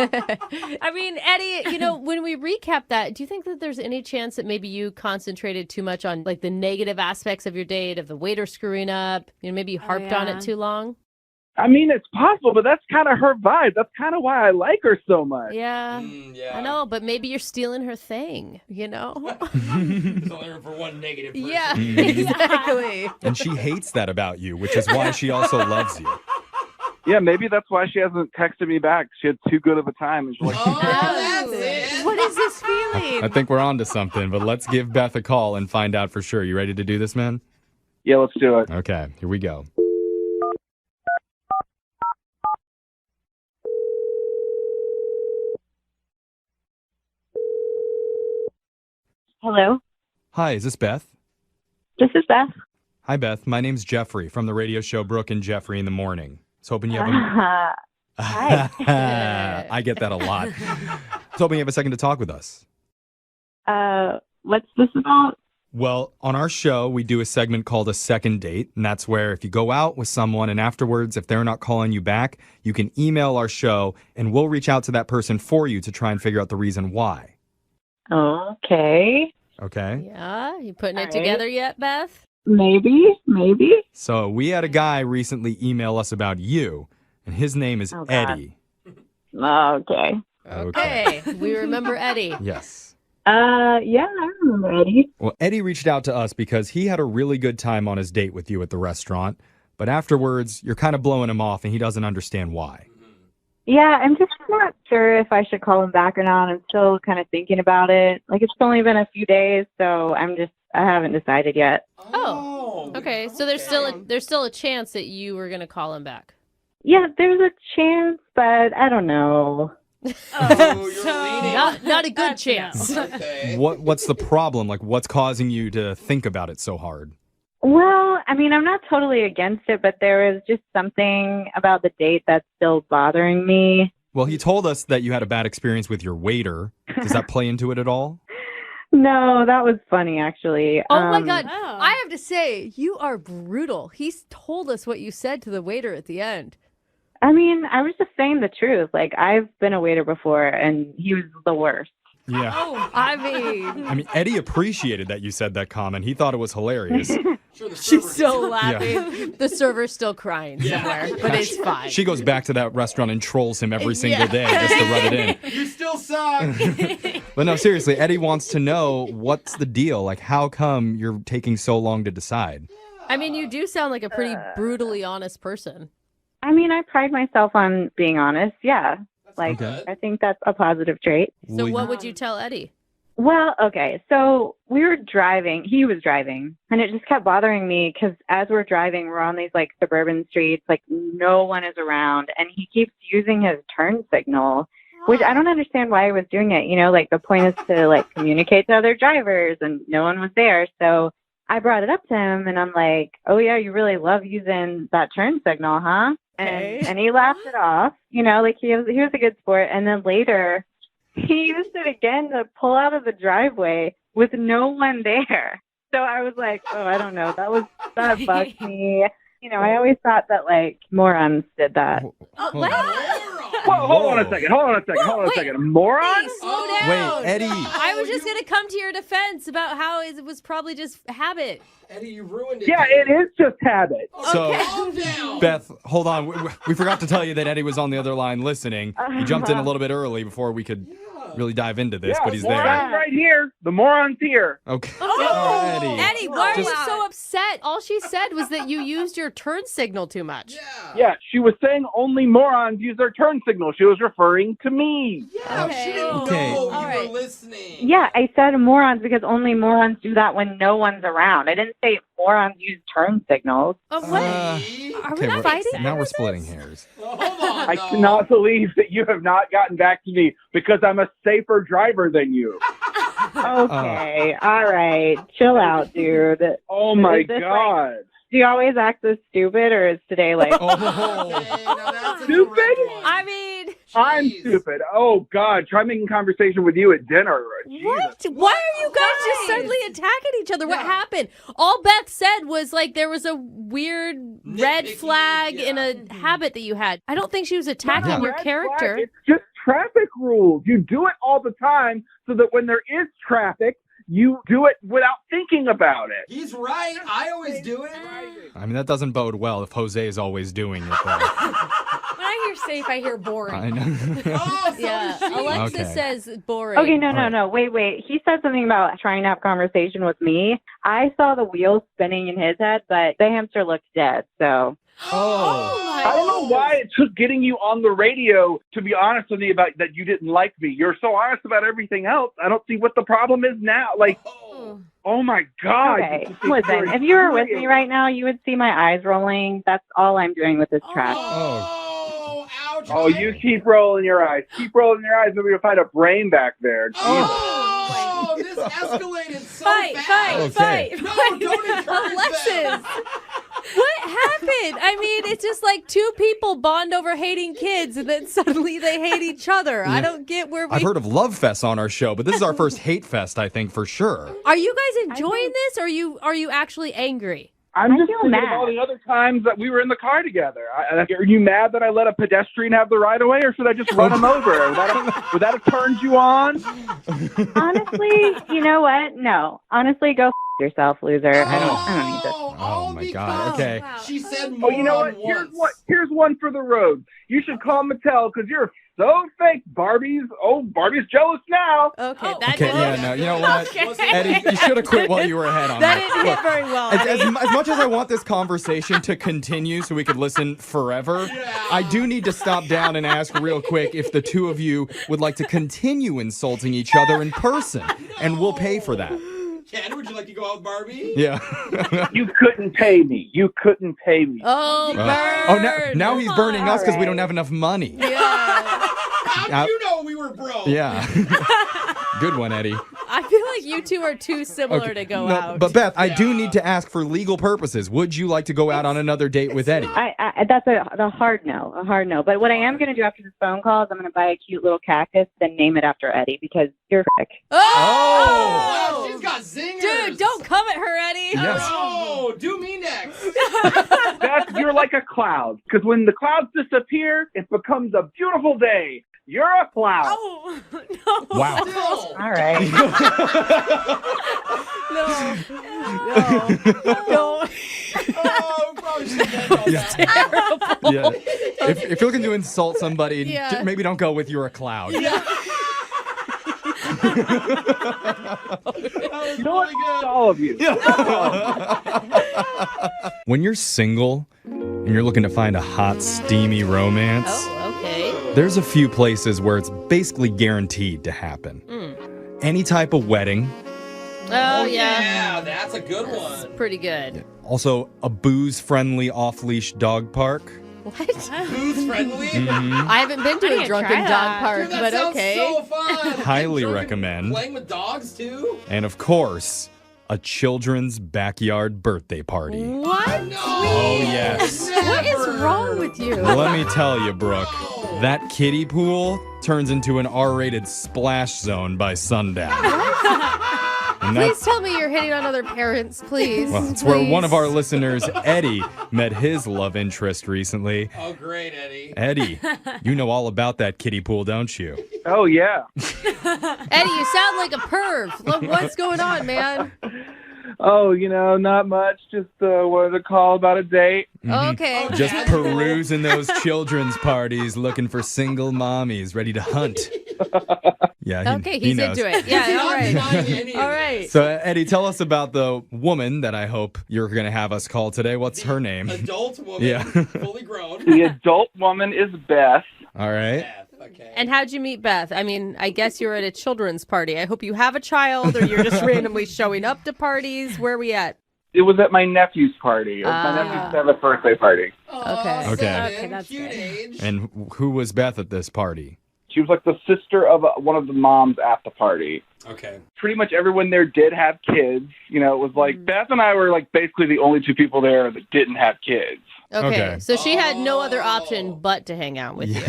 I mean, Eddie, you know, when we recap that, do you think that there's any chance that maybe you concentrated too much on like the negative aspects of your date, of the waiter screwing up? You know, maybe you harped on it too long? I mean, it's possible, but that's kind of her vibe. That's kind of why I like her so much. Yeah, I know, but maybe you're stealing her thing, you know? There's only room for one negative person. Yeah, exactly. And she hates that about you, which is why she also loves you. Yeah, maybe that's why she hasn't texted me back. She had too good of a time. And she's like, That's it. What is this feeling? I think we're on to something, but let's give Beth a call and find out for sure. You ready to do this, man? yeah, let's do it. Okay, here we go. Hello, Hi, is this Beth? this is Beth. Hi, Beth. My name's Jeffrey from the radio show Brooke and Jeffrey in the Morning. I was hoping you have a... Hi. I get that a lot. I was hoping you have a second to talk with us. What's this about? Well, on our show, we do a segment called A Second Date, and that's where if you go out with someone and afterwards, if they're not calling you back, you can email our show, and we'll reach out to that person for you to try and figure out the reason why. Okay. Okay? Yeah, you putting it All together right. yet, Beth? Maybe. So we had a guy recently email us about you, and his name is Oh, God. Eddie. Okay. Okay, we remember Eddie. Yes. Yeah, I remember Eddie. Well, Eddie reached out to us because he had a really good time on his date with you at the restaurant, but afterwards, you're kind of blowing him off, and he doesn't understand why. Yeah, I'm just not sure if I should call him back or not. I'm still kind of thinking about it. Like, it's only been a few days, so I haven't decided yet. Oh, okay. So there's still a chance that you were going to call him back. Yeah, there's a chance, but I don't know. Not a good chance. What's the problem? Like, what's causing you to think about it so hard? Well, I mean, I'm not totally against it, but there is just something about the date that's still bothering me. Well, he told us that you had a bad experience with your waiter. Does that play into it at all? No, that was funny, actually. Oh my God. I have to say, you are brutal. He's told us what you said to the waiter at the end. I mean, I was just saying the truth. Like, I've been a waiter before, and he was the worst. Yeah. Oh, I mean, Eddie appreciated that you said that comment. He thought it was hilarious. she's still laughing. The server's still crying somewhere, but it's fine. She goes back to that restaurant and trolls him every single day just to rub it in. You still suck. But no, seriously, Eddie wants to know, what's the deal? Like, how come you're taking so long to decide? I mean, you do sound like a pretty brutally honest person. I mean, I pride myself on being honest. Yeah. Like, Okay. I think that's a positive trait. So what would you tell Eddie? Well, okay. So we were driving. He was driving. And it just kept bothering me because as we're driving, we're on these, like, suburban streets. Like, no one is around. And he keeps using his turn signal, which I don't understand why he was doing it. You know, like, the point is to, like, communicate to other drivers. And no one was there. So I brought it up to him. And I'm like, oh, yeah, you really love using that turn signal, huh? And he laughed it off, you know, like he was a good sport. And then later he used it again to pull out of the driveway with no one there. So I was like, oh, I don't know. That bugged me. You know, I always thought that like morons did that. Whoa, hold on a second. Moron? Hey, slow down. Wait, Eddie. I was just going to come to your defense about how it was probably just habit. Eddie, you ruined it. Yeah, it is just habit. So, Calm down. Beth, hold on. We forgot to tell you that Eddie was on the other line listening. He jumped in a little bit early before we could really dive into this, but he's there. Moron's right here. The moron's here. Okay. Eddie, why are you so upset? All she said was that you used your turn signal too much. Yeah, she was saying only morons use their turn signal. She was referring to me. Yeah, she didn't know you were listening. Yeah, I said morons because only morons do that when no one's around. I didn't say morons use turn signals. Oh, what? Are we not fighting? Now we're splitting hairs. Hold on. I cannot believe that you have not gotten back to me because I'm a safer driver than you. Okay, all right. Chill out, dude. Oh my Is this, God. like, do you always act this stupid, or is today like... Stupid? I mean... I'm stupid. Oh, God. Try making conversation with you at dinner. What? Why are you guys just suddenly attacking each other? What happened? All Beth said was like there was a weird red flag in a habit that you had. I don't think she was attacking your character. It's just traffic rules. You do it all the time so that when there is traffic, you do it without thinking about it. He's right. I always do it. I mean, that doesn't bode well if Jose is always doing it, though. When I hear safe, I hear boring. I know. Yeah, Alexa Okay. says boring. Okay, no. Wait. He said something about trying to have conversation with me. I saw the wheels spinning in his head, but the hamster looked dead, so... I don't know why it took getting you on the radio to be honest with me about that you didn't like me. You're so honest about everything else. I don't see what the problem is now. Like, oh my God. Okay, listen, if you were with me right now, you would see my eyes rolling. That's all I'm doing with this trash. Oh, you keep rolling your eyes. Keep rolling your eyes. Maybe you'll find a brain back there. Oh, this escalated so Fight. No, don't encourage Alexis, what happened? I mean, it's just like two people bond over hating kids, and then suddenly they hate each other. I don't get where we... I've heard of love fests on our show, but this is our first hate fest, I think, for sure. Are you guys enjoying this, or are you actually angry? I'm just feel thinking mad. of all the other times that we were in the car together. Are you mad that I let a pedestrian have the right of way, or should I just run him over? Would that have turned you on? Honestly, you know what? No. Honestly, go yourself, loser. I don't need this. Oh my God. Okay. She said Oh, you know what? Here's one for the road. You should call Mattel because you're so fake, Barbie's. Oh, Barbie's jealous now. Okay, You know what? Eddie, you should have quit while you were ahead on That that. didn't hit very well. As much as I want this conversation to continue so we could listen forever, I do need to stop down and ask real quick if the two of you would like to continue insulting each other in person, and we'll pay for that. Ken, would you like to go out with Barbie? Yeah. You couldn't pay me. You couldn't pay me. Oh, burn. Oh, now he's burning us because we don't have enough money. Yeah. How did you know we were broke? Yeah. Good one, Eddie. I feel like you two are too similar to go out. But Beth, I do need to ask for legal purposes. Would you like to go out on another date with Eddie? That's a hard no, But what I am going to do after this phone call is I'm going to buy a cute little cactus, then name it after Eddie because you're a frick. Oh! Wow, she's got zingers. Dude, don't come at her, Eddie. Yes. Oh, do me next. Beth, you're like a cloud. Because when the clouds disappear, it becomes a beautiful day. You're a cloud. Oh, no. Wow. Still. All right. No. Oh, probably should have done that. Yeah. If you're looking to insult somebody, Yeah. maybe don't go with you're a cloud. Yeah. You know what? All of you. When you're single and you're looking to find a hot, steamy romance, Okay. there's a few places where it's basically guaranteed to happen. Any type of wedding, Oh, Yeah, that's a good one. pretty good. also a booze-friendly off-leash dog park. What? Who's friendly? I haven't been to a drunken dog park, Dude, that but sounds okay. so fun. Highly Drunken recommend. Playing with dogs, too? And of course, a children's backyard birthday party. What? No. Oh, yes. What is wrong with you? Let me tell you, Brooke, that kiddie pool turns into an R-rated splash zone by sundown. And Please tell me you're hitting on other parents, please. well, it's where one of our listeners, Eddie, met his love interest recently. Oh, great, Eddie. Eddie, you know all about that kiddie pool, don't you? Oh, yeah. Eddie, you sound like a perv. Look, what's going on, man? Oh, not much. Just wanted to call about a date. Okay. Just perusing those children's parties, looking for single mommies ready to hunt. Yeah, Okay, he he's knows. into it. Yeah, all right. Denying any of All it. right. So, Eddie, tell us about the woman that I hope you're going to have us call today. What's her name? Adult woman, Yeah. fully grown. The adult woman is Beth. All right. Okay. And how'd you meet Beth? I mean, I guess you're at a children's party. I hope you have a child or you're just randomly showing up to parties. Where are we at? It was at my nephew's party. It was my nephew's 7th birthday party. Okay. Okay. That's Cute good. age. And who was Beth at this party? She was like the sister of one of the moms at the party. Okay. Pretty much everyone there did have kids. It was like Beth and I were like basically the only two people there that didn't have kids. Okay. So she had no other option but to hang out with you.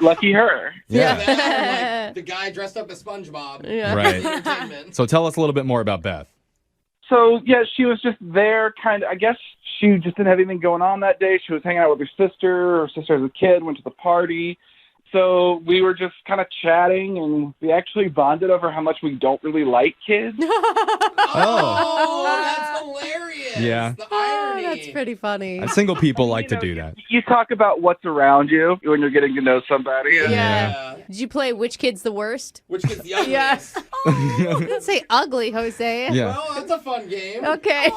Lucky her. Yeah. That, like, the guy dressed up as SpongeBob. Yeah. Right. Entertainment. So tell us a little bit more about Beth. So, yeah, she was just there I guess she just didn't have anything going on that day. She was hanging out with her sister. Her sister as a kid went to the party. So we were just kind of chatting, and we actually bonded over how much we don't really like kids. Oh, that's hilarious. Yeah. The irony. That's pretty funny. Single people like to do that. You talk about what's around you when you're getting to know somebody. Yeah. Did you play Which Kid's the Worst? Which gets the ugliest. Yes. Don't say ugly, Jose. Yeah. Well, that's a fun game. Okay.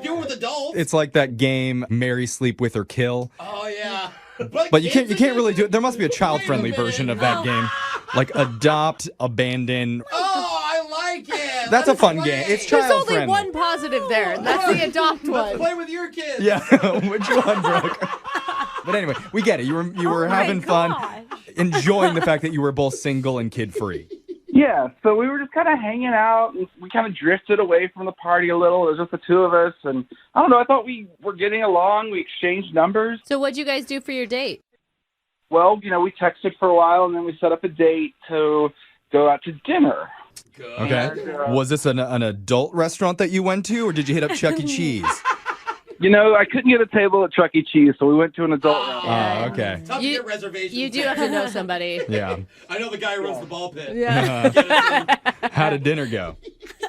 Do it with adults. It's like that game, Marry, Sleep With, or Kill. Oh, yeah. But you can't really do it. There must be a child-friendly version of that game. Like adopt, abandon. Oh, I like it. That's a fun game. It's There's only child-friendly. one positive there, and that's the adopt Let's one. play with your kids. Yeah, which one, Brooke? But anyway, we get it. You were having fun, enjoying the fact that you were both single and kid-free. Yeah, so we were just kind of hanging out, and we kind of drifted away from the party a little. It was just the two of us, and I don't know, I thought we were getting along. We exchanged numbers. So what'd you guys do for your date? Well, we texted for a while, and then we set up a date to go out to dinner. Good. Okay. Was this an adult restaurant that you went to, or did you hit up Chuck E. Cheese? I couldn't get a table at Chuck E. Cheese, so we went to an adult restaurant. Oh, okay. Tough to get reservations. You do have to know somebody. Yeah. I know the guy who runs the ball pit. Yeah. How did dinner go?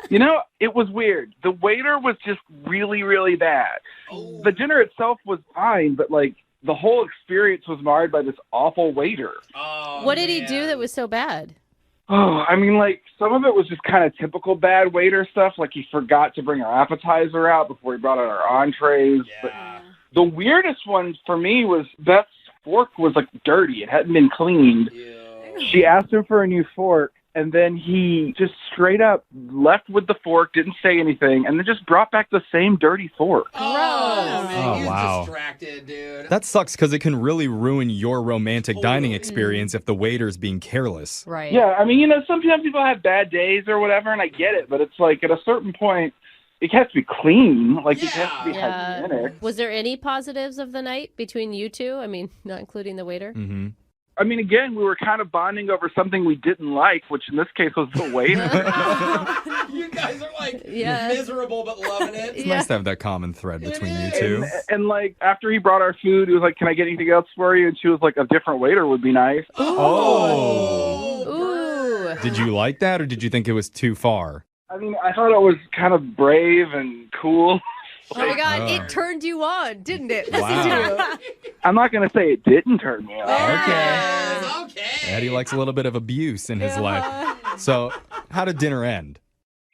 It was weird. The waiter was just really, really bad. Oh. The dinner itself was fine, but, the whole experience was marred by this awful waiter. Oh, What did he do that was so bad? Oh, I mean, some of it was just kind of typical bad waiter stuff. Like, he forgot to bring our appetizer out before he brought out our entrees. Yeah. But the weirdest one for me was Beth's fork was, dirty. It hadn't been cleaned. Ew. She asked him for a new fork, and then he just straight up left with the fork, didn't say anything, and then just brought back the same dirty fork. Oh, man, he's wow. distracted, dude. That sucks because it can really ruin your romantic dining experience if the waiter's being careless. Right. Yeah, I mean, sometimes people have bad days or whatever, and I get it, but it's like at a certain point, it has to be clean. Like, it has to be hygienic. Was there any positives of the night between you two? I mean, not including the waiter? Mm-hmm. I mean, again, we were kind of bonding over something we didn't like, which in this case was the waiter. You guys are like miserable but loving it. It's nice to have that common thread between you two. And like, after he brought our food, he was like, can I get anything else for you? And she was like, a different waiter would be nice. Oh. Ooh. Did you like that, or did you think it was too far? I mean, I thought it was kind of brave and cool. Oh my God, it turned you on, didn't it? Wow. I'm not going to say it didn't turn me on. Okay. Eddie likes a little bit of abuse in his life. So, how did dinner end?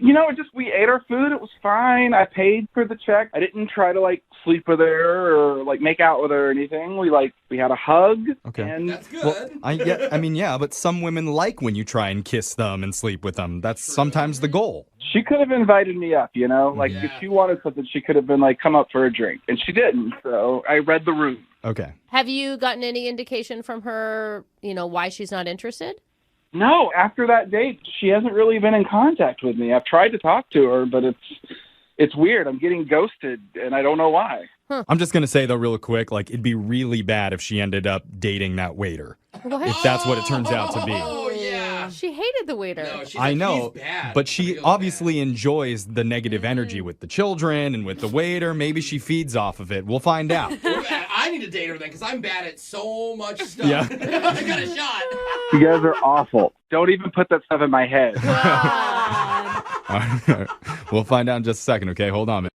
You know, we ate our food. It was fine. I paid for the check. I didn't try to like sleep with her or like make out with her or anything. We had a hug. Okay. And That's good. Well, but some women like when you try and kiss them and sleep with them. That's sometimes the goal. She could have invited me up, you know? Like, if she wanted something, she could have been like, come up for a drink. And she didn't, so I read the room. Okay. Have you gotten any indication from her, why she's not interested? No, after that date, she hasn't really been in contact with me. I've tried to talk to her, but it's weird. I'm getting ghosted, and I don't know why. I'm just going to say, though, real quick, like, it'd be really bad if she ended up dating that waiter. What? If that's what it turns out to be. Oh, yeah. She hated the waiter. No, she's I like, know, he's bad. but she obviously enjoys the negative energy with the children and with the waiter. Maybe she feeds off of it. We'll find out. I need to date her then, because I'm bad at so much stuff. Yeah. I got a shot. You guys are awful. Don't even put that stuff in my head. All right. We'll find out in just a second, okay? Hold on.